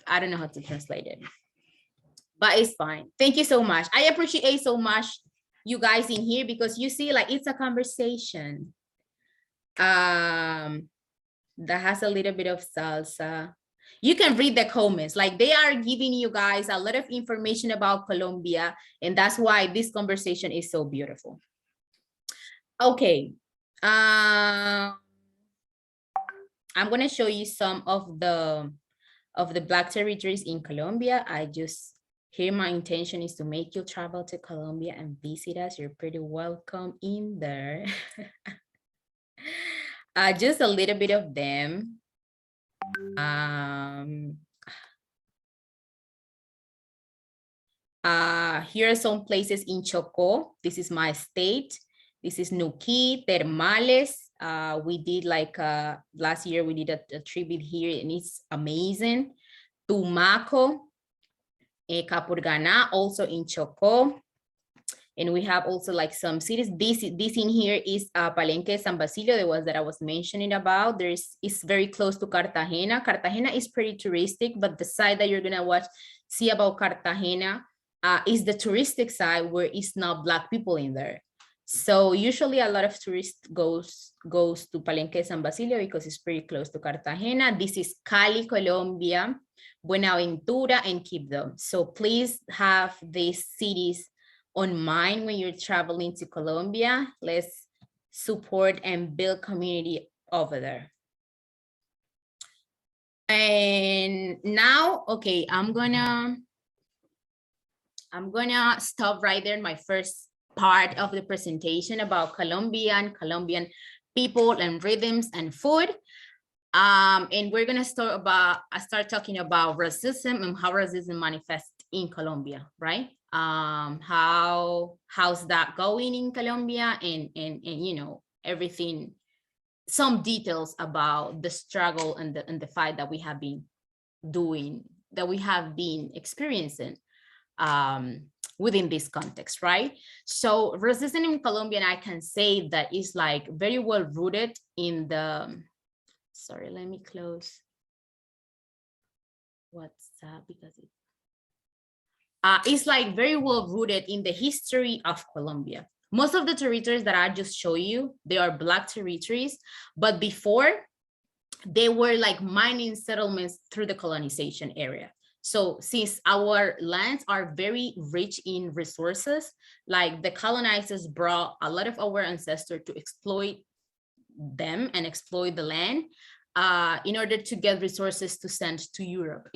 I don't know how to translate it, but it's fine. Thank you so much. I appreciate so much you guys in here because you see, like, it's a conversation that has a little bit of salsa. You can read the comments, like they are giving you guys a lot of information about Colombia, and that's why this conversation is so beautiful. Okay, I'm going to show you some of the Black territories in Colombia. Here my intention is to make you travel to Colombia and visit us. You're pretty welcome in there. Just a little bit of them. Here are some places in Chocó. This is my state. This is Nuquí, Termales. We did like last year, we did a tribute here and it's amazing. Tumaco, Capurganá, also in Chocó. And we have also like some cities. This in here is Palenque, San Basilio, the ones that I was mentioning about. It's very close to Cartagena. Cartagena is pretty touristic, but the side that you're gonna see about Cartagena is the touristic side where it's not Black people in there. So usually a lot of tourists goes to Palenque, San Basilio because it's pretty close to Cartagena. This is Cali, Colombia, Buenaventura, and Quibdó. So please have these cities on mind when you're traveling to Colombia. Let's support and build community over there. And now, okay, I'm gonna stop right there in my first part of the presentation about Colombian people and rhythms and food. And we're gonna start talking about racism and how racism manifests in Colombia, right? How's that going in Colombia, and you know, everything, some details about the struggle and the fight that we have been doing, that we have been experiencing within this context, right? So racism in Colombia, I can say that is like very well rooted in the, sorry, let me close WhatsApp because it's like very well rooted in the history of Colombia. Most of the territories that I just showed you, they are Black territories, but before they were like mining settlements through the colonization area. So since our lands are very rich in resources, like the colonizers brought a lot of our ancestors to exploit them and exploit the land in order to get resources to send to Europe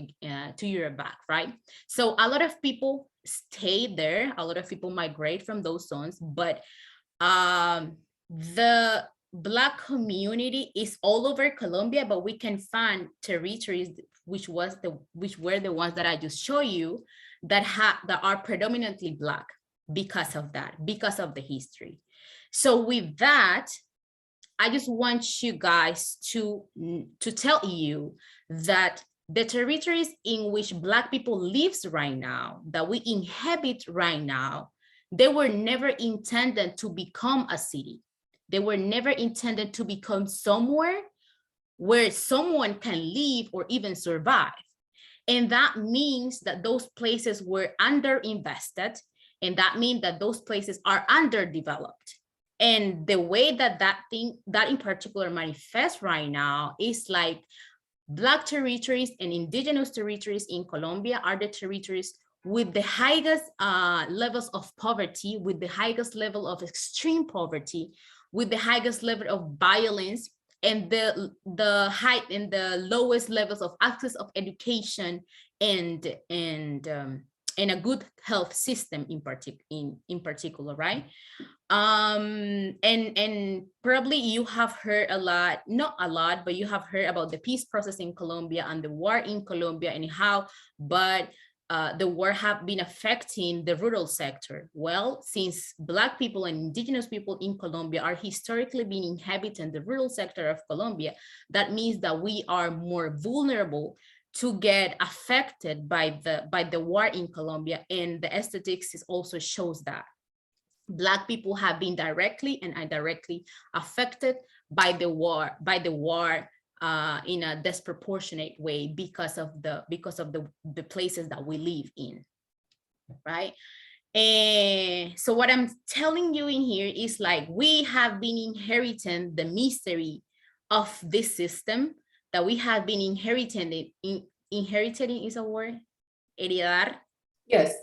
back, right? So a lot of people stayed there, a lot of people migrate from those zones, but the Black community is all over Colombia, but we can find territories which were the ones that I just showed you that are predominantly Black because of that, because of the history. So with that, I just want you guys to tell you that the territories in which Black people lives right now, that we inhabit right now, they were never intended to become a city. They were never intended to become somewhere where someone can live or even survive. And that means that those places were underinvested, and that means that those places are underdeveloped. And the way that in particular manifests right now is like Black territories and indigenous territories in Colombia are the territories with the highest levels of poverty, with the highest level of extreme poverty, with the highest level of violence, and the lowest levels of access of education and a good health system in particular, right? And probably you have heard not a lot, but you have heard about the peace process in Colombia and the war in Colombia and how the war have been affecting the rural sector. Well, since Black people and indigenous people in Colombia are historically been inhabiting the rural sector of Colombia, that means that we are more vulnerable to get affected by the war in Colombia, and the statistics also shows that Black people have been directly and indirectly affected by the war in a disproportionate way because of the places that we live in, right? And so what I'm telling you in here is like we have been inheriting the misery of this system that we have been inheriting. Inheriting is a word? Heredar? Yes.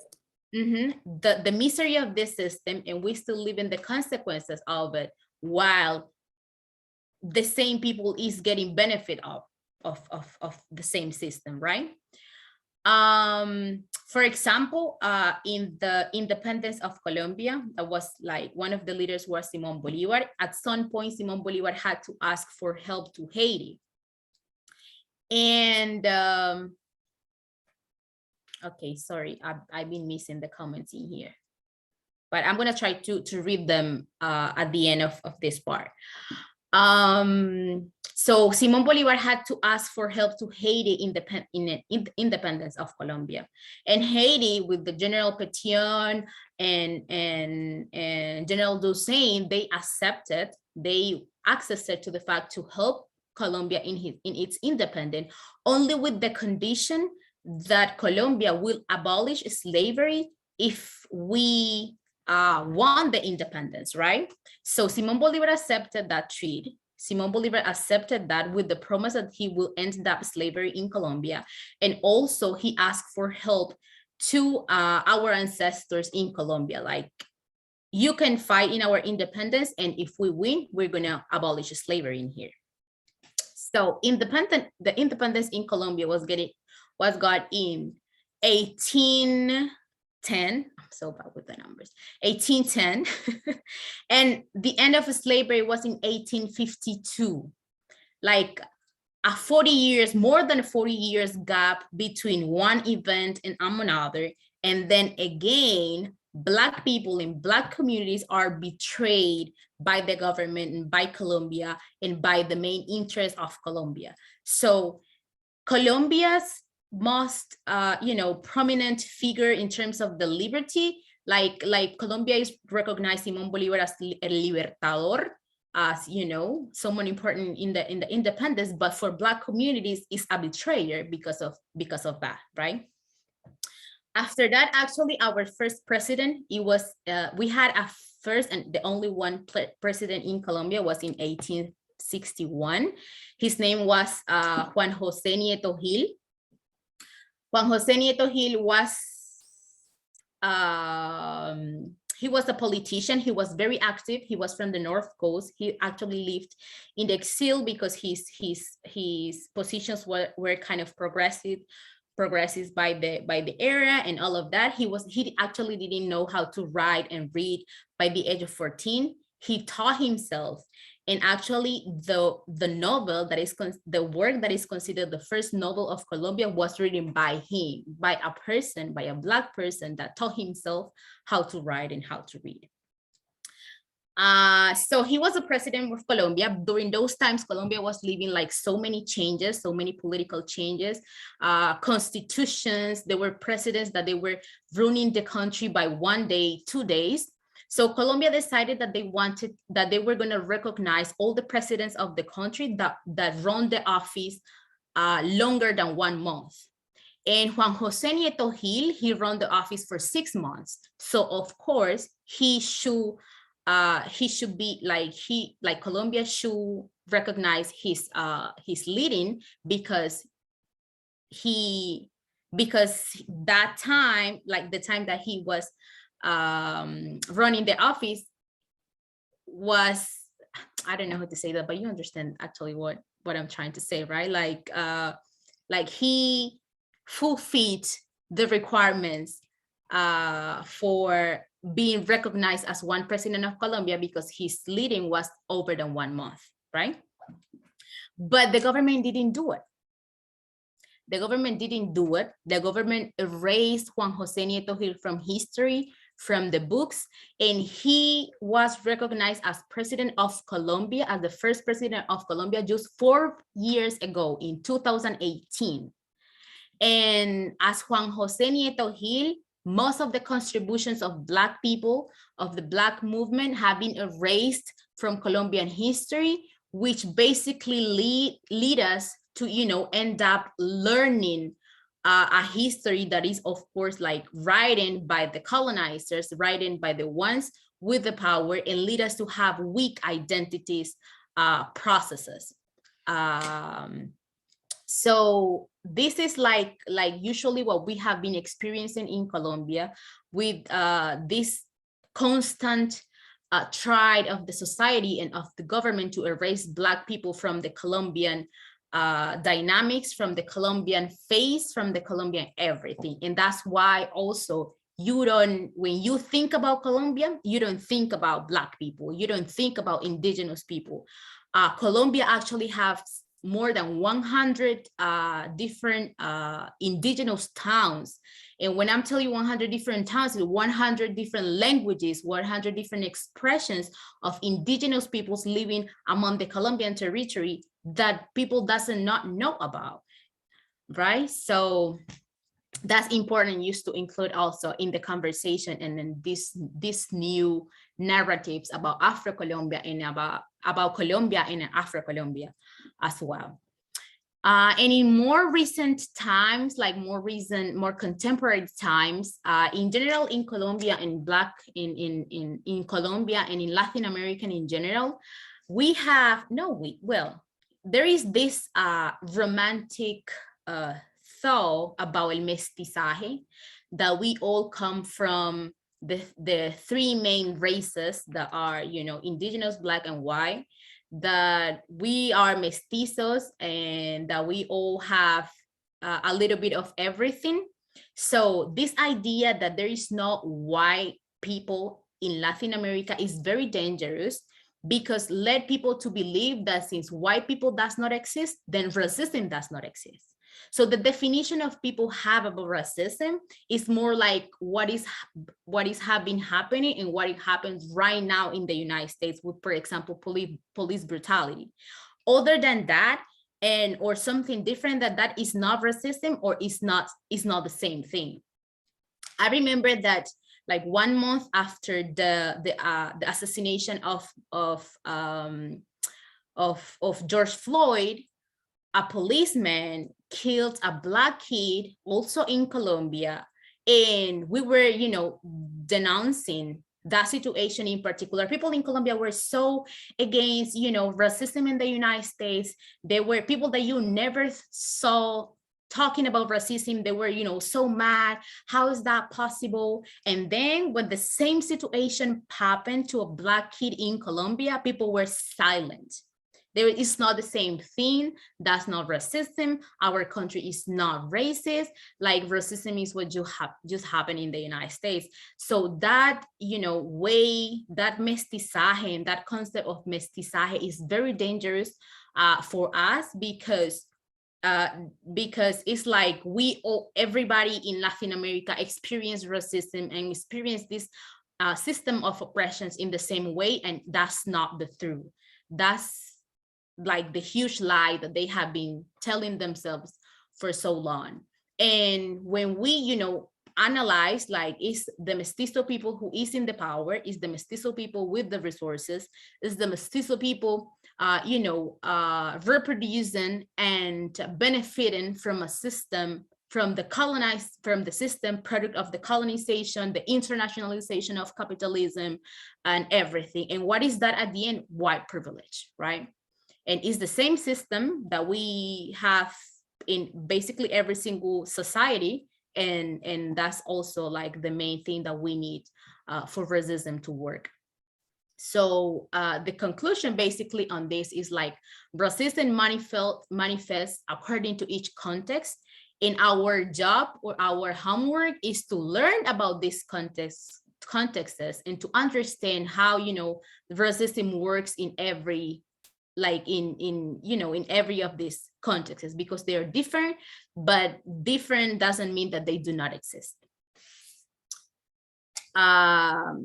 The misery of this system, and we still live in the consequences of it, while the same people is getting benefit of the same system, right? For example, in the independence of Colombia, that was like one of the leaders was Simón Bolívar. At some point, Simón Bolívar had to ask for help to Haiti. And okay, sorry, I've been missing the comments in here, but I'm gonna try to read them at the end of this part. So Simón Bolívar had to ask for help to Haiti in independence of Colombia. And Haiti, with the General Petion and General Duquesne, they accessed to the fact to help Colombia in its independence, only with the condition that Colombia will abolish slavery if we won the independence, right? So Simón Bolívar accepted that treaty. Simón Bolívar accepted that with the promise that he will end up slavery in Colombia. And also he asked for help to our ancestors in Colombia, like, you can fight in our independence, and if we win, we're gonna abolish slavery in here. So the independence in Colombia was got in 1810. I'm so bad with the numbers. 1810. And the end of slavery was in 1852. Like a 40 years, more than 40 years gap between one event and another. And then again, Black people in Black communities are betrayed by the government and by Colombia and by the main interest of Colombia. So Colombia's most prominent figure in terms of the liberty, like Colombia is recognizing Simón Bolívar as el libertador, as someone important in the independence, but for Black communities is a betrayer because of that, right? After that, actually, our first president, we had a first and the only one president in Colombia was in 1861. His name was Juan José Nieto Gil. Juan José Nieto Gil was, he was a politician. He was very active. He was from the North Coast. He actually lived in the exile because his positions were kind of progressive by the era and all of that. He actually didn't know how to write and read by the age of 14. He taught himself. And actually the novel that is the work that is considered the first novel of Colombia was written by him, by a Black person that taught himself how to write and how to read. So he was the president of Colombia. During those times, Colombia was living like so many changes, so many political changes, constitutions. There were presidents that they were running the country by 1 day, 2 days. So Colombia decided that they were going to recognize all the presidents of the country that run the office longer than 1 month. And Juan José Nieto Gil, he ran the office for 6 months. So of course he should be like Colombia should recognize his leading because that time, like the time that he was running the office was, I don't know how to say that, but you understand actually what I'm trying to say, right? Like he fulfilled the requirements for being recognized as one president of Colombia because his leading was over than 1 month, right? But the government didn't do it. The government erased Juan José Nieto Gil from history, from the books, and he was recognized as president of Colombia, as the first president of Colombia just 4 years ago in 2018. And as Juan José Nieto Gil, most of the contributions of Black people, of the Black movement, have been erased from Colombian history, which basically lead us to, end up learning a history that is, of course, like written by the colonizers, written by the ones with the power, and lead us to have weak identities processes. So this is like usually what we have been experiencing in Colombia with this constant try of the society and of the government to erase Black people from the Colombian dynamics, from the Colombian face, from the Colombian everything. And that's why also when you think about Colombia, you don't think about Black people, you don't think about indigenous people. Colombia actually has more than 100 different indigenous towns. And when I'm telling you 100 different towns, 100 different languages, 100 different expressions of indigenous peoples living among the Colombian territory that people doesn't not know about, right? So that's important used to include also in the conversation, and then this new narratives about AfroColombia and about Colombia and AfroColombia as well. And in more recent times, like more contemporary times, in general in Colombia and Black in Colombia and in Latin America in general, we have there is this romantic thought about el mestizaje, that we all come from the three main races that are, you know, indigenous, Black, and white, that we are mestizos and that we all have a little bit of everything. So this idea that there is no white people in Latin America is very dangerous, because led people to believe that since white people does not exist, then racism does not exist. So the definition of people have about racism is more like what is been happening and what happens right now in the United States with, for example, police brutality. Other than that, and or something different, that is not racism, or is not the same thing. I remember that like 1 month after the assassination of George Floyd, a policeman killed a Black kid also in Colombia, and we were, you know, denouncing that situation in particular. People in Colombia were so against, you know, racism in the United States. They were people that you never saw talking about racism. They were, you know, so mad. How is that possible? And then when the same situation happened to a Black kid in Colombia, people were silent. It's not the same thing. That's not racism. Our country is not racist. Like racism is what just happened in the United States. So that, you know, that mestizaje and that concept of mestizaje is very dangerous for us, because it's like everybody in Latin America experience racism and experience this system of oppressions in the same way, and that's not the truth. That's like the huge lie that they have been telling themselves for so long. And when we, you know, analyze, like, is the mestizo people who is in the power, is the mestizo people with the resources, is the mestizo people reproducing and benefiting from a system, from the system product of the colonization, the internationalization of capitalism and everything. And what is that at the end? White privilege, right? And it's the same system that we have in basically every single society. And that's also like the main thing that we need for racism to work. So the conclusion basically on this is like racism manifests according to each context. And our job or our homework is to learn about these contexts and to understand how, you know, racism works in every, like in every of these contexts, because they are different, but different doesn't mean that they do not exist.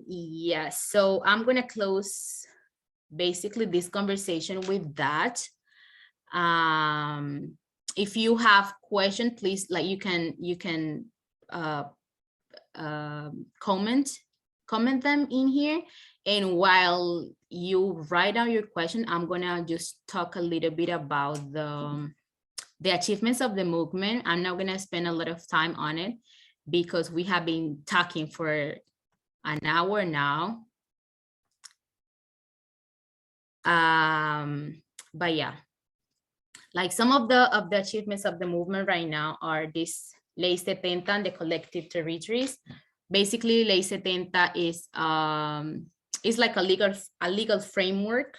Yes, so I'm gonna close basically this conversation with that. If you have questions, please, like you can comment them in here. And while you write down your question, I'm gonna just talk a little bit about the achievements of the movement. I'm not gonna spend a lot of time on it because we have been talking for an hour now. But yeah, like some of the achievements of the movement right now are this Ley 70 and the collective territories. Basically, Ley 70 is like a legal framework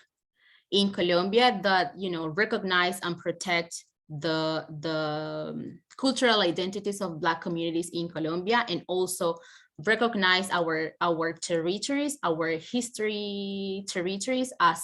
in Colombia that, you know, recognize and protect the cultural identities of Black communities in Colombia, and also recognize our territories, our history territories as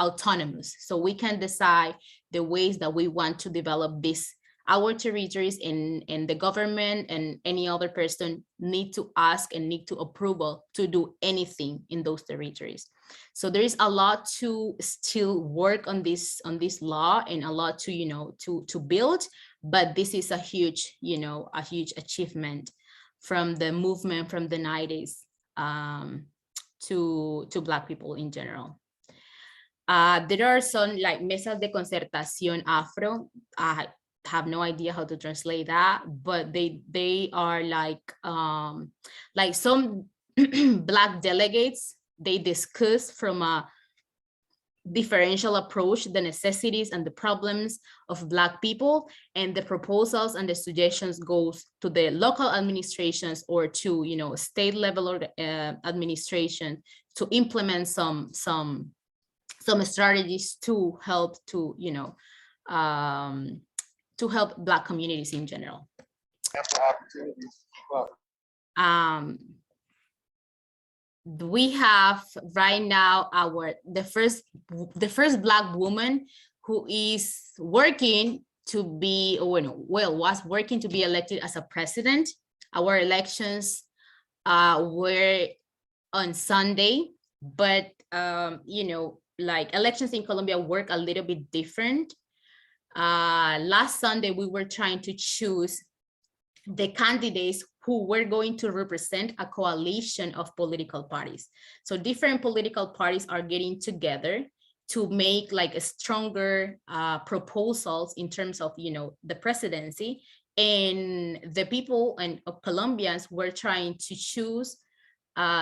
autonomous. So we can decide the ways that we want to develop this, our territories, and the government and any other person need to ask and need to approval to do anything in those territories. So there is a lot to still work on this law, and a lot to, you know, to build, but this is a huge, you know, a huge achievement from the movement from the 90s to Black people in general. There are some like mesas de concertación Afro. I have no idea how to translate that, but they are like some Black delegates. They discuss from a differential approach the necessities and the problems of Black people, and the proposals and the suggestions goes to the local administrations or to, you know, state level or administration to implement some strategies to help to, you know, to help Black communities in general. We have right now the first Black woman who is working to be, was working to be elected as a president. Our elections were on Sunday, but you know, like elections in Colombia work a little bit different. Last Sunday, we were trying to choose the candidates who were going to represent a coalition of political parties. So different political parties are getting together to make like a stronger proposals in terms of, you know, the presidency. And the people and Colombians were trying to choose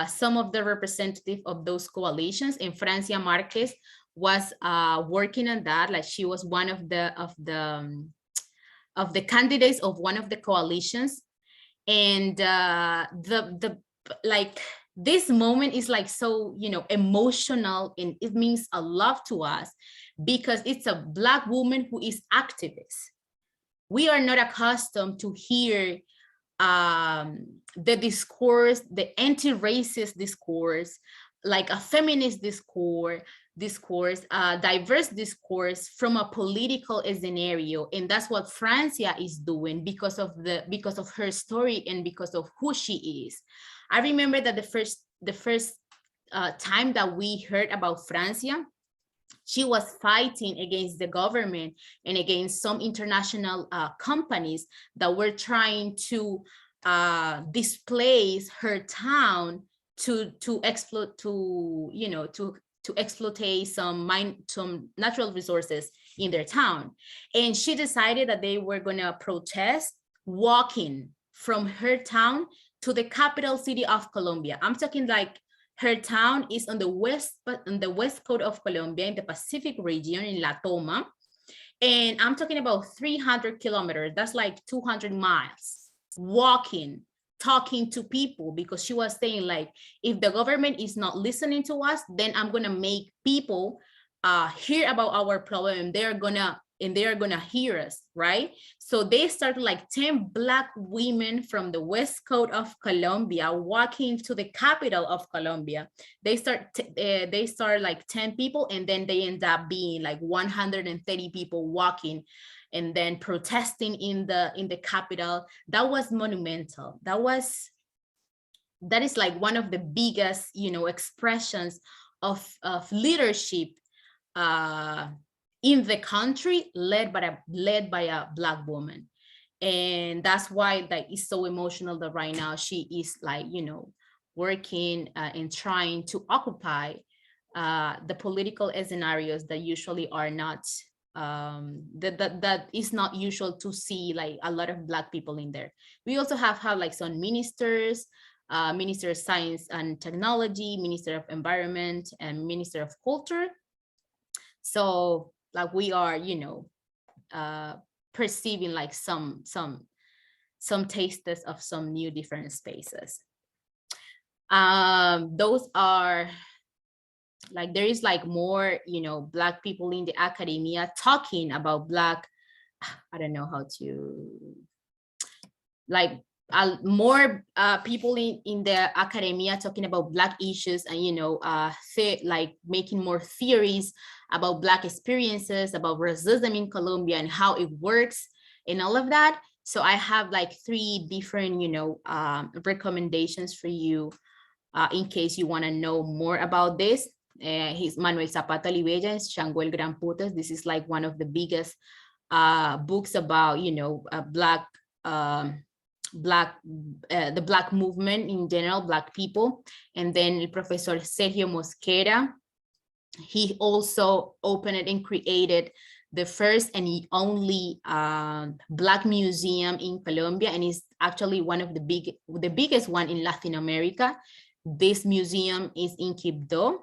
some of the representative of those coalitions. And Francia Marquez was working on that. Like she was one of the candidates of one of the coalitions. And like this moment is like so, you know, emotional, and it means a lot to us because it's a Black woman who is activist. We are not accustomed to hear the discourse, the anti-racist discourse, like a feminist discourse, diverse discourse from a political scenario. And that's what Francia is doing because of her story and because of who she is. I remember that the first time that we heard about Francia, she was fighting against the government and against some international companies that were trying to displace her town to exploit, to exploit some natural resources in their town. And she decided that they were going to protest walking from her town to the capital city of Colombia. I'm talking like her town is on the west coast of Colombia, in the Pacific region, in La Toma. And I'm talking about 300 kilometers. That's like 200 miles walking, talking to people, because she was saying like, if the government is not listening to us, then I'm gonna make people hear about our problem, and they're gonna hear us, right? So they started like 10 Black women from the west coast of Colombia walking to the capital of Colombia. They start like 10 people, and then they end up being like 130 people walking and then protesting in the capital. That was monumental. That is like one of the biggest, you know, expressions of leadership in the country, led by a Black woman. And that's why that is so emotional that right now she is like, you know, working and trying to occupy the political scenarios that usually are not that is not usual to see like a lot of Black people in there. We also have like some ministers, Minister of Science and Technology, Minister of Environment, and Minister of Culture. So like we are, you know, perceiving like some tastes of some new different spaces. Those are like, there is like more, you know, Black people in the academia talking about Black, I don't know how to, like more people in the academia talking about Black issues and, you know, like making more theories about Black experiences, about racism in Colombia and how it works and all of that. So I have like 3 different, you know, recommendations for you in case you want to know more about this. He's Manuel Zapata Olivella, Shango el Gran Putas. This is like one of the biggest books about, you know, the Black movement in general, Black people. And then el Professor Sergio Mosquera, he also opened and created the first and the only Black museum in Colombia, and is actually one of the biggest one in Latin America. This museum is in Quibdó.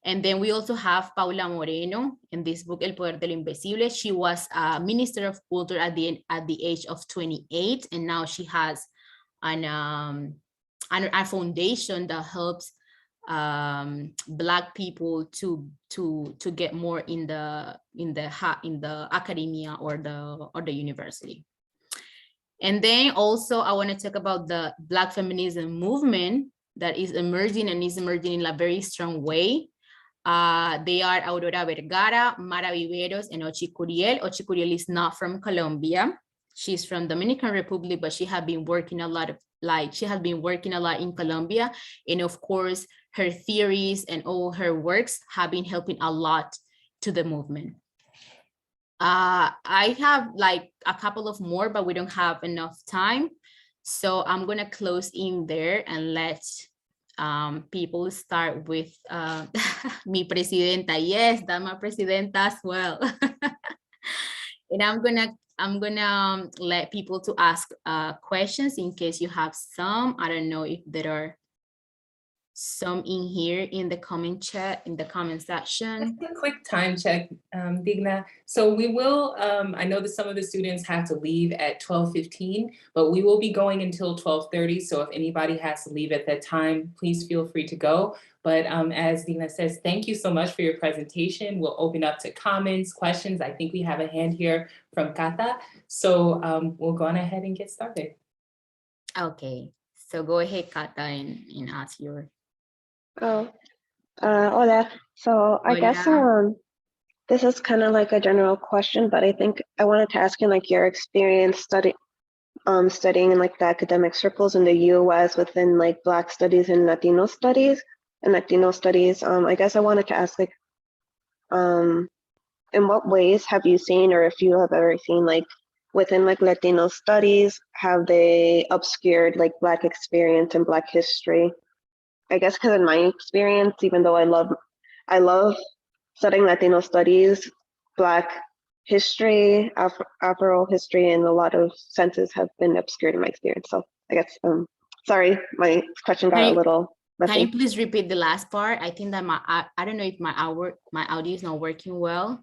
And then we also have Paola Moreno in this book, El Poder de lo Invisible. She was a Minister of Culture at the age of 28, and now she has a foundation that helps Black people to get more in the academia or the university. And then also I want to talk about the Black feminism movement that is emerging and is emerging in a very strong way. They are Aurora Vergara, Mara Viveros, and Ochi Curiel. Ochi Curiel is not from Colombia. She's from Dominican Republic, but she has been working a lot in Colombia. And of course, her theories and all her works have been helping a lot to the movement. I have like a couple of more, but we don't have enough time. So I'm gonna close in there and let people start with mi presidenta. Yes, Dama Presidenta as well. And I'm gonna let people to ask questions in case you have some. I don't know if there are some in here in the comment section. Just a quick time check, Digna. So we will, I know that some of the students have to leave at 12:15, but we will be going until 12:30. So if anybody has to leave at that time, please feel free to go. But as Digna says, thank you so much for your presentation. We'll open up to comments, questions. I think we have a hand here from Kata. So we'll go on ahead and get started. Okay, so go ahead, Kata, and ask your. Hola. So I guess Hola. this is kind of like a general question, but I think I wanted to ask you like your experience studying in like the academic circles in the US within like Black studies and Latino studies. I guess I wanted to ask like, in what ways have you seen, or if you have ever seen like within like Latino studies, have they obscured like Black experience and Black history? I guess because in my experience, even though I love studying Latino studies, Black history, Afro history, and a lot of senses have been obscured in my experience. So I guess, sorry, my question got a little messy. Can you please repeat the last part? I think that I don't know if my audio is not working well.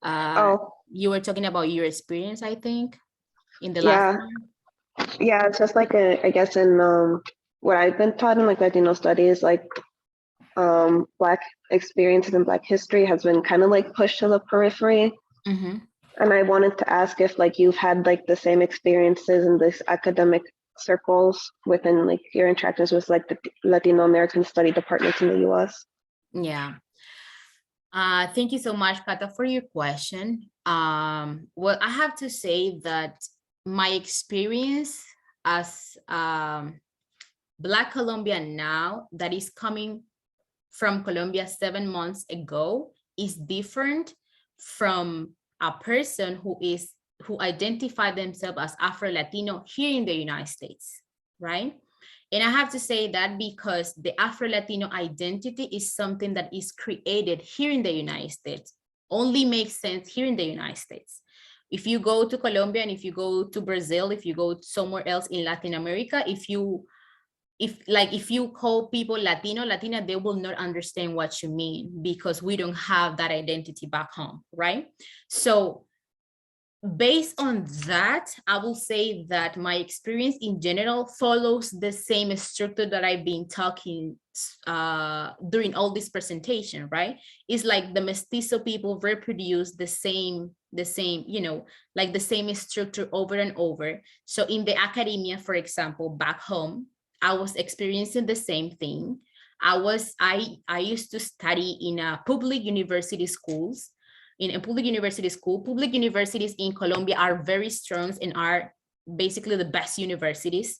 You were talking about your experience, I think, in the last part. Yeah, it's just like I guess in what I've been taught in like Latino studies, like Black experiences and Black history has been kind of like pushed to the periphery. Mm-hmm. And I wanted to ask if like you've had like the same experiences in this academic circles within like your interactions with like the Latino American study departments in the US. Yeah. Thank you so much, Kata, for your question. Well, I have to say that my experience as Black Colombian now that is coming from Colombia 7 months ago is different from a person who identified themselves as Afro-Latino here in the United States, right? And I have to say that because the Afro-Latino identity is something that is created here in the United States, only makes sense here in the United States. If you go to Colombia and if you go to Brazil, if you go somewhere else in Latin America, if you call people Latina, they will not understand what you mean because we don't have that identity back home, right? So based on that, I will say that my experience in general follows the same structure that I've been talking during all this presentation, right? It's like the mestizo people reproduce the same you know, like the same structure over and over. So in the academia, for example, back home, I was experiencing the same thing. I used to study in a public university schools, in a public university school. Public universities in Colombia are very strong and are basically the best universities.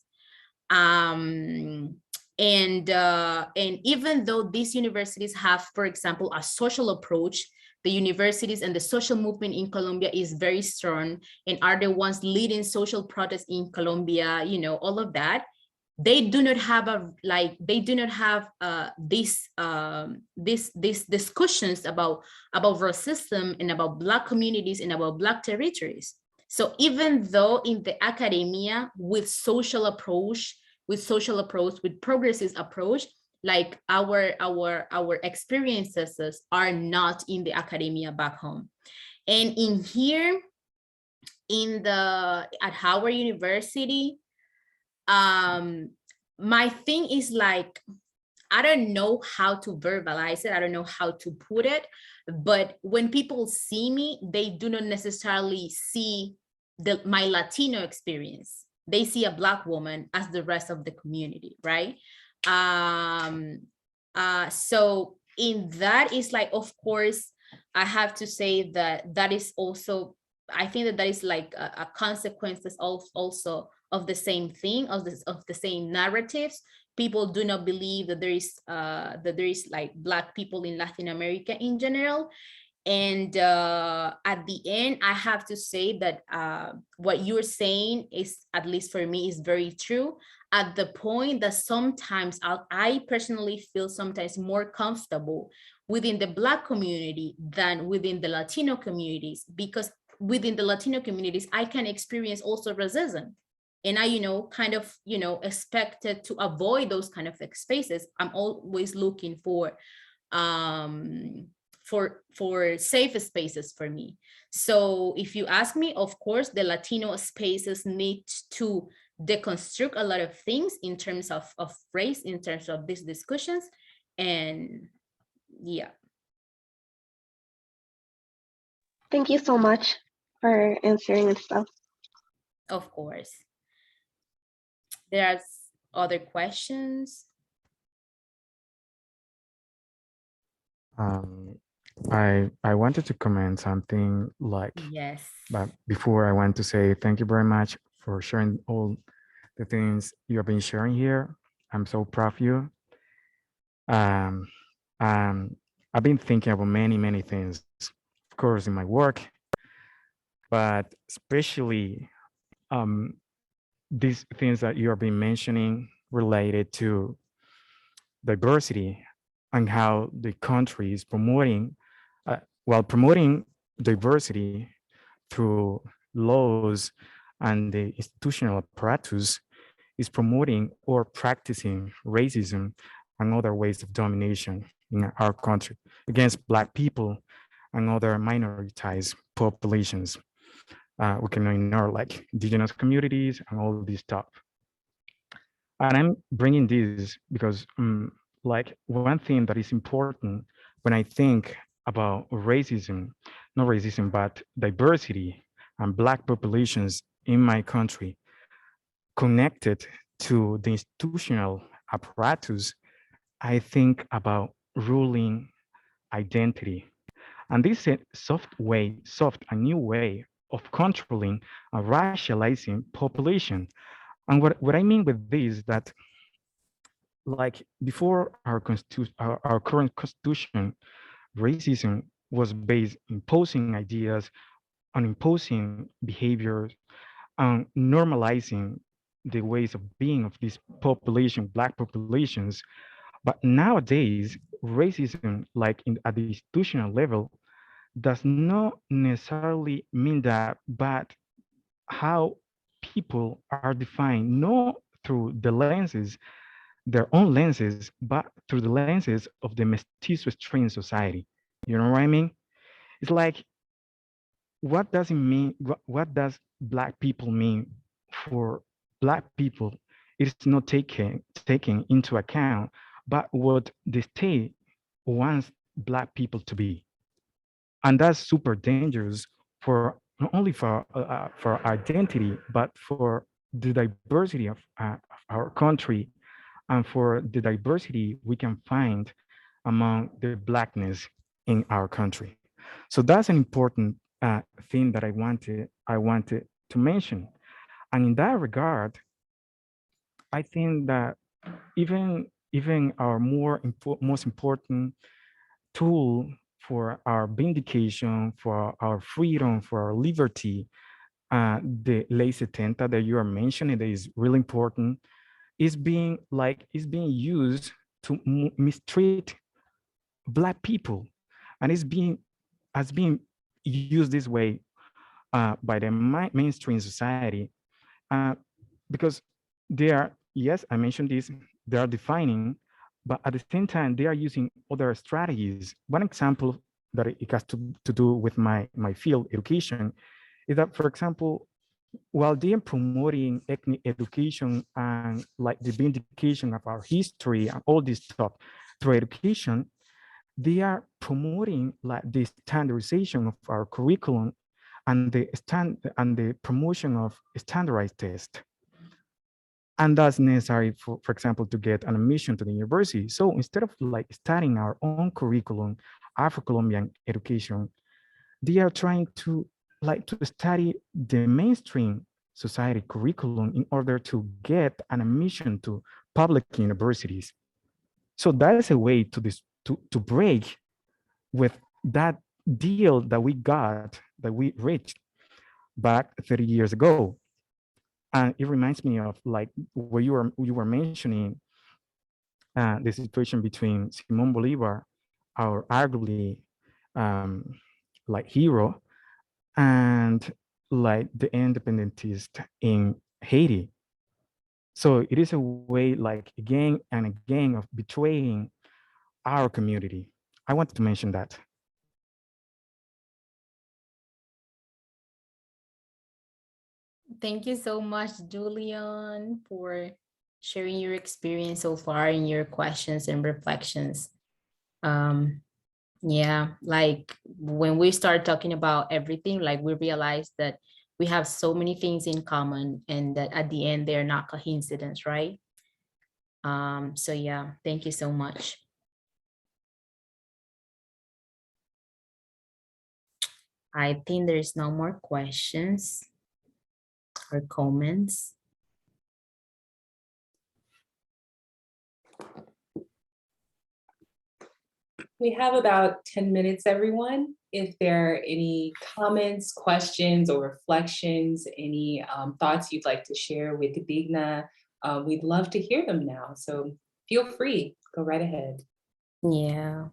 And even though these universities have, for example, a social approach, the universities and the social movement in Colombia is very strong and are the ones leading social protests in Colombia, you know, all of that. They do not have these discussions about racism and about Black communities and about Black territories. So even though in the academia with social approach, with progressive approach, like our experiences are not in the academia back home. And in here, at Howard University, my thing is like, I don't know how to verbalize it. I don't know how to put it, but when people see me, they do not necessarily see my Latino experience. They see a Black woman as the rest of the community, right? So in that is like, of course, I have to say that is also, I think that is like a consequences also of the same thing, of the same narratives. People do not believe that there is like Black people in Latin America in general. And at the end, I have to say that what you're saying is, at least for me, is very true. At the point that sometimes I personally feel sometimes more comfortable within the Black community than within the Latino communities, because within the Latino communities, I can experience also racism. And I, kind of, expected to avoid those kind of spaces. I'm always looking for safe spaces for me. So if you ask me, of course, the Latino spaces need to deconstruct a lot of things in terms of race, in terms of these discussions. And yeah. Thank you so much for answering and stuff. Of course. There's other questions. I wanted to comment something like, yes, but before I want to say thank you very much for sharing all the things you have been sharing here. I'm so proud of you. I've been thinking about many things, of course, in my work, but especially these things that you have been mentioning related to diversity and how the country is promoting, promoting diversity through laws and the institutional apparatus, is promoting or practicing racism and other ways of domination in our country against Black people and other minoritized populations. We can ignore like indigenous communities and all this stuff. And I'm bringing this because like one thing that is important when I think about racism, not racism, but diversity and Black populations in my country connected to the institutional apparatus, I think about ruling identity. And this is a new way of controlling and racializing population. And what I mean with this is that, like before our current constitution, racism was based imposing ideas, on imposing behaviors, on normalizing the ways of being of this population, Black populations. But nowadays, racism, like at the institutional level, does not necessarily mean that, but how people are defined, not through the lenses, their own lenses, but through the lenses of the mestizo trained society. You know what I mean? It's like, what does it mean? What does Black people mean for Black people? It's not taken into account, but what the state wants Black people to be. And that's super dangerous for not only for identity, but for the diversity of our country and for the diversity we can find among the Blackness in our country. So that's an important thing that I wanted to mention. And in that regard, I think that even our most important tool for our vindication, for our freedom, for our liberty, the ley 70 that you are mentioning that is really important, is being used to mistreat Black people, and has been used this way by the mainstream society, uh, because they are, yes, I mentioned this, they are defining, but at the same time they are using other strategies. One example that it has to do with my field, education, is that, for example, while they are promoting ethnic education and like the vindication of our history and all this stuff through education, they are promoting like the standardization of our curriculum and the promotion of standardized tests. And that's necessary for example, to get an admission to the university. So instead of like studying our own curriculum, Afro-Colombian education, they are trying to study the mainstream society curriculum in order to get an admission to public universities. So that is a way to break with that deal that we reached back 30 years ago. And it reminds me of like what you were mentioning, the situation between Simon Bolivar, our arguably like hero, and like the independentist in Haiti. So it is a way like again and again of betraying our community. I wanted to mention that. Thank you so much, Julian, for sharing your experience so far and your questions and reflections. Yeah, like when we start talking about everything, like we realize that we have so many things in common and that at the end, they're not coincidence, right? So yeah, thank you so much. I think there's no more questions or comments. We have about 10 minutes, everyone. If there are any comments, questions, or reflections, any thoughts you'd like to share with Digna, we'd love to hear them now. So feel free, go right ahead. Yeah.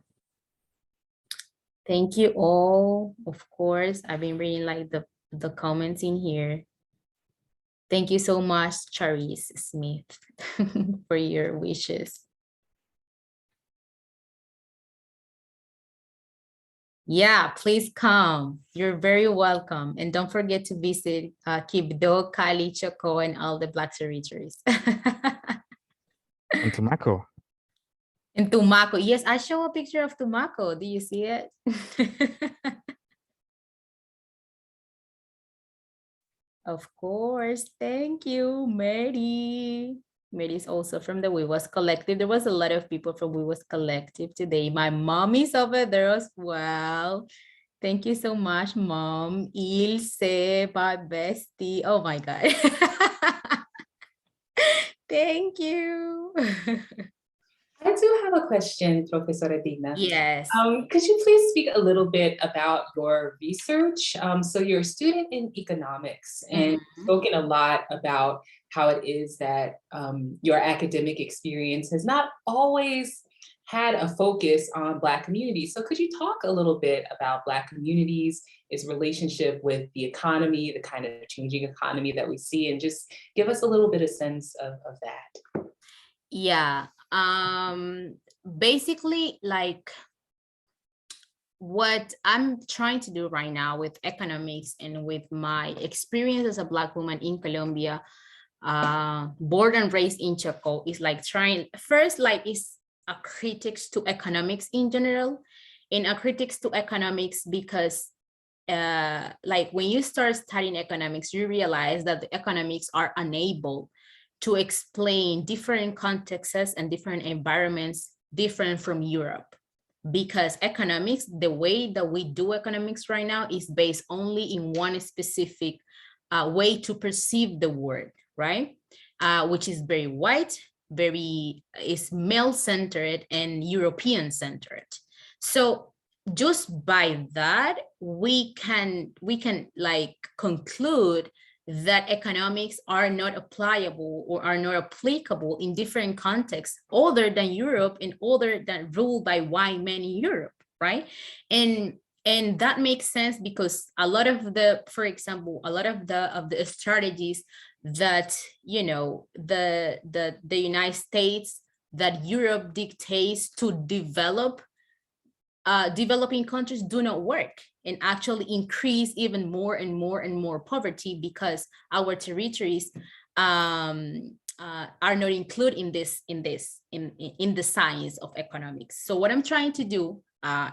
Thank you all. Of course, I've been reading like the comments in here. Thank you so much, Charis Smith, for your wishes. Yeah, please come. You're very welcome. And don't forget to visit Quibdó, Cali, Choco, and all the Black territories. And Tumaco. And Tumaco. Yes, I show a picture of Tumaco. Do you see it? Of course. Thank you, Mary. Mary is also from the Wiwas Collective. There was a lot of people from Wiwas Collective today. My mom is over there as well. Thank you so much, Mom. Ilse, my bestie. Oh my God. Thank you. I do have a question, Professora Digna. Yes. Could you please speak a little bit about your research? So you're a student in economics and spoken a lot about how it is that your academic experience has not always had a focus on Black communities. So could you talk a little bit about Black communities, its relationship with the economy, the kind of changing economy that we see, and just give us a little bit of sense of that? Yeah. Basically, like what I'm trying to do right now with economics and with my experience as a Black woman in Colombia, born and raised in Choco, is like trying first, like is a critics to economics in general, and a critics to economics because like when you start studying economics, you realize that the economics are unable to explain different contexts and different environments different from Europe, because economics, the way that we do economics right now, is based only in one specific way to perceive the world, right? Which is very white, is male-centered and European-centered. So just by that, we can like conclude that economics are not applicable or are not applicable in different contexts other than Europe and other than ruled by white men in Europe, right? And that makes sense because a lot of the, for example, a lot of the strategies that, you know, the United States, that Europe dictates to develop developing countries do not work, and actually increase even more and more and more poverty, because our territories are not included in the science of economics. So what I'm trying to do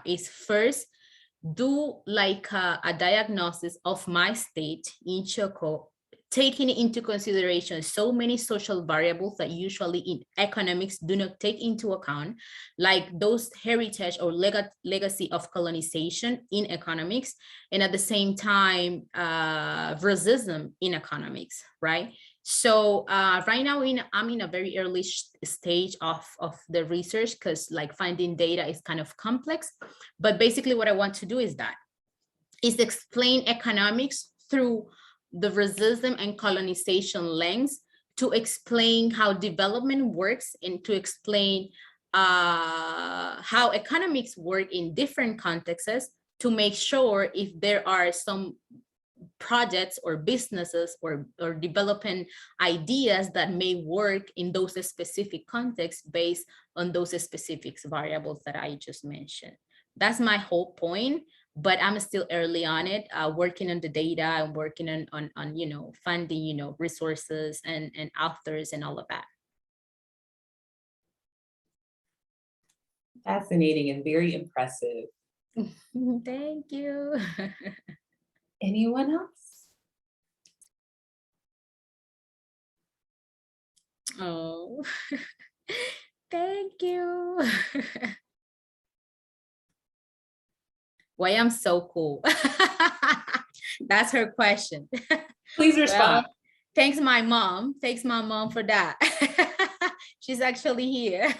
is first do like a diagnosis of my state in Choco, taking into consideration so many social variables that usually in economics do not take into account, like those heritage or legacy of colonization in economics, and at the same time, racism in economics, right? So right now I'm in a very early stage of the research, because like finding data is kind of complex, but basically what I want to do is explain economics through the racism and colonization lens, to explain how development works, and to explain how economics work in different contexts, to make sure if there are some projects or businesses or development ideas that may work in those specific contexts based on those specific variables that I just mentioned. That's my whole point. But I'm still early on it, working on the data and working on you know, funding, you know, resources and authors and all of that. Fascinating and very impressive. Thank you. Anyone else? Oh, thank you. Why I'm so cool? That's her question. Please respond. Well, thanks my mom. Thanks my mom for that. She's actually here.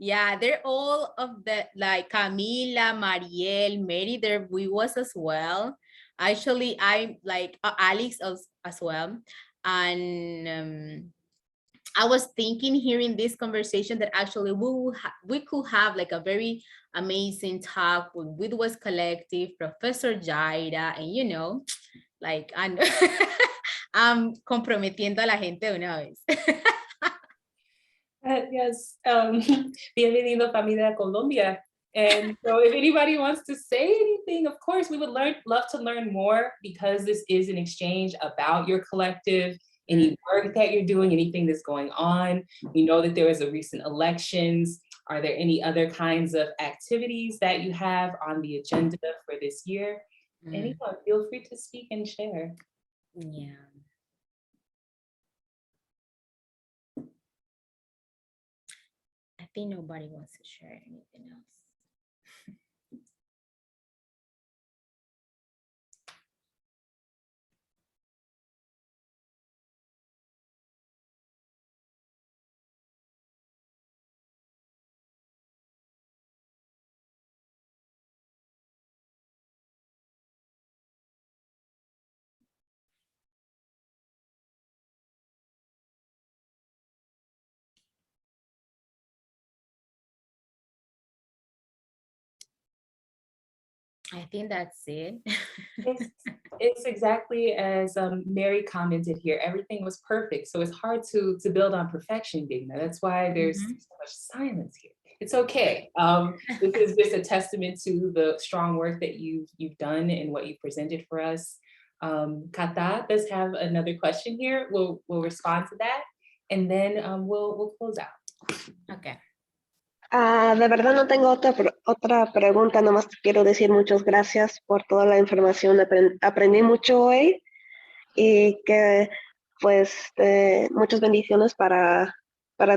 Yeah, they're all of the, like Camila, Mariel, Mary, there we was as well. Actually, I like Alex as well. And I was thinking hearing this conversation that actually we could have like a very amazing talk with Widwas Collective, Professor Jaira, and you know, like I'm comprometiendo a la gente de una vez. Yes, bienvenido familia Colombia. And so if anybody wants to say anything, of course, we would love to learn more, because this is an exchange about your collective, any work that you're doing, anything that's going on. We know that there was a recent elections. Are there any other kinds of activities that you have on the agenda for this year? Anyone, feel free to speak and share. Yeah. I think nobody wants to share anything else. I think that's it. It's exactly as Mary commented here. Everything was perfect, so it's hard to build on perfection, Digna. That's why there's so much silence here. It's okay. This is just a testament to the strong work that you've done and what you've presented for us. Kata does have another question here. We'll respond to that, and then we'll close out. Okay. De verdad no tengo otra pregunta, nomás te quiero decir muchas gracias por toda la información. Aprendí mucho hoy y que pues muchas bendiciones para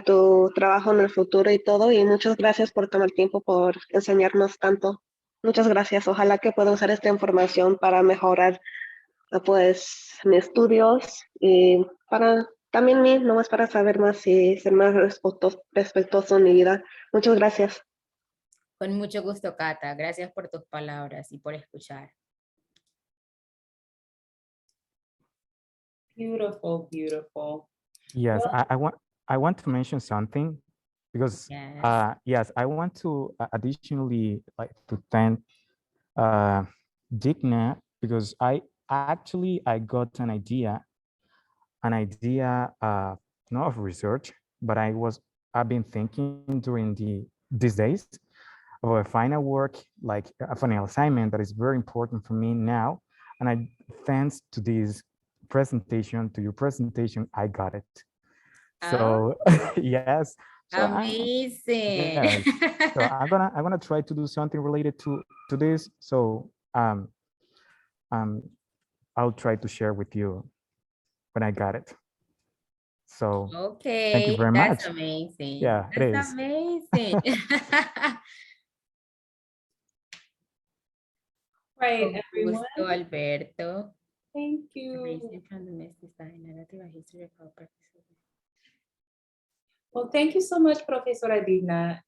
tu trabajo en el futuro y todo. Y muchas gracias por tomar tiempo, por enseñarnos tanto. Muchas gracias. Ojalá que pueda usar esta información para mejorar pues mis estudios y para también mí, nomás para saber más y ser más respetuoso en mi vida. Muchas gracias. Con mucho gusto, Cata. Gracias por tus palabras y por escuchar. Beautiful, beautiful. Yes, Well, I want to mention something because Yes. yes, I want to additionally like to thank Digna because I got an idea not of research, but I've been thinking during these days of a final work, like a final assignment that is very important for me now. And thanks to this presentation, to your presentation, I got it. So yes. So Amazing. yes. So I'm gonna try to do something related to this. So I'll try to share with you when I got it. So thank you Okay, very that's much. amazing. Yeah, it That's is. amazing. right, Con everyone. gusto, Alberto. Thank you. Amazing from domestic side, narrative and history of our practices. Well, thank you so much, Profesora Digna.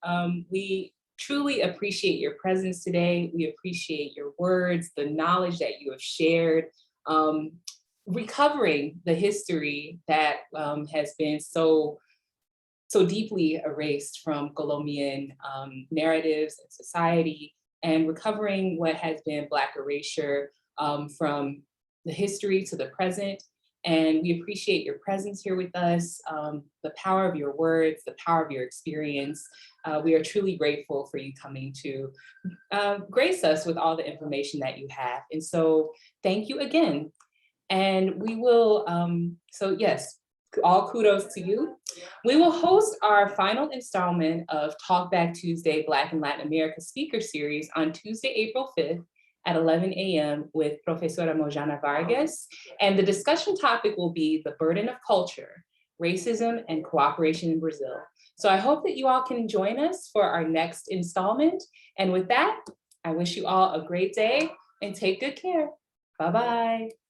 We truly appreciate your presence today. We appreciate your words, the knowledge that you have shared, recovering the history that has been so deeply erased from Colombian narratives and society, and recovering what has been Black erasure from the history to the present. And we appreciate your presence here with us, the power of your words, the power of your experience. We are truly grateful for you coming to grace us with all the information that you have. And so thank you again. And we will, so yes, all kudos to you. We will host our final installment of Talkback Tuesday Black and Latin America Speaker Series on Tuesday, April 5th at 11 a.m. with Profesora Mojana Vargas. And the discussion topic will be the burden of culture, racism, and cooperation in Brazil. So I hope that you all can join us for our next installment. And with that, I wish you all a great day and take good care. Bye-bye.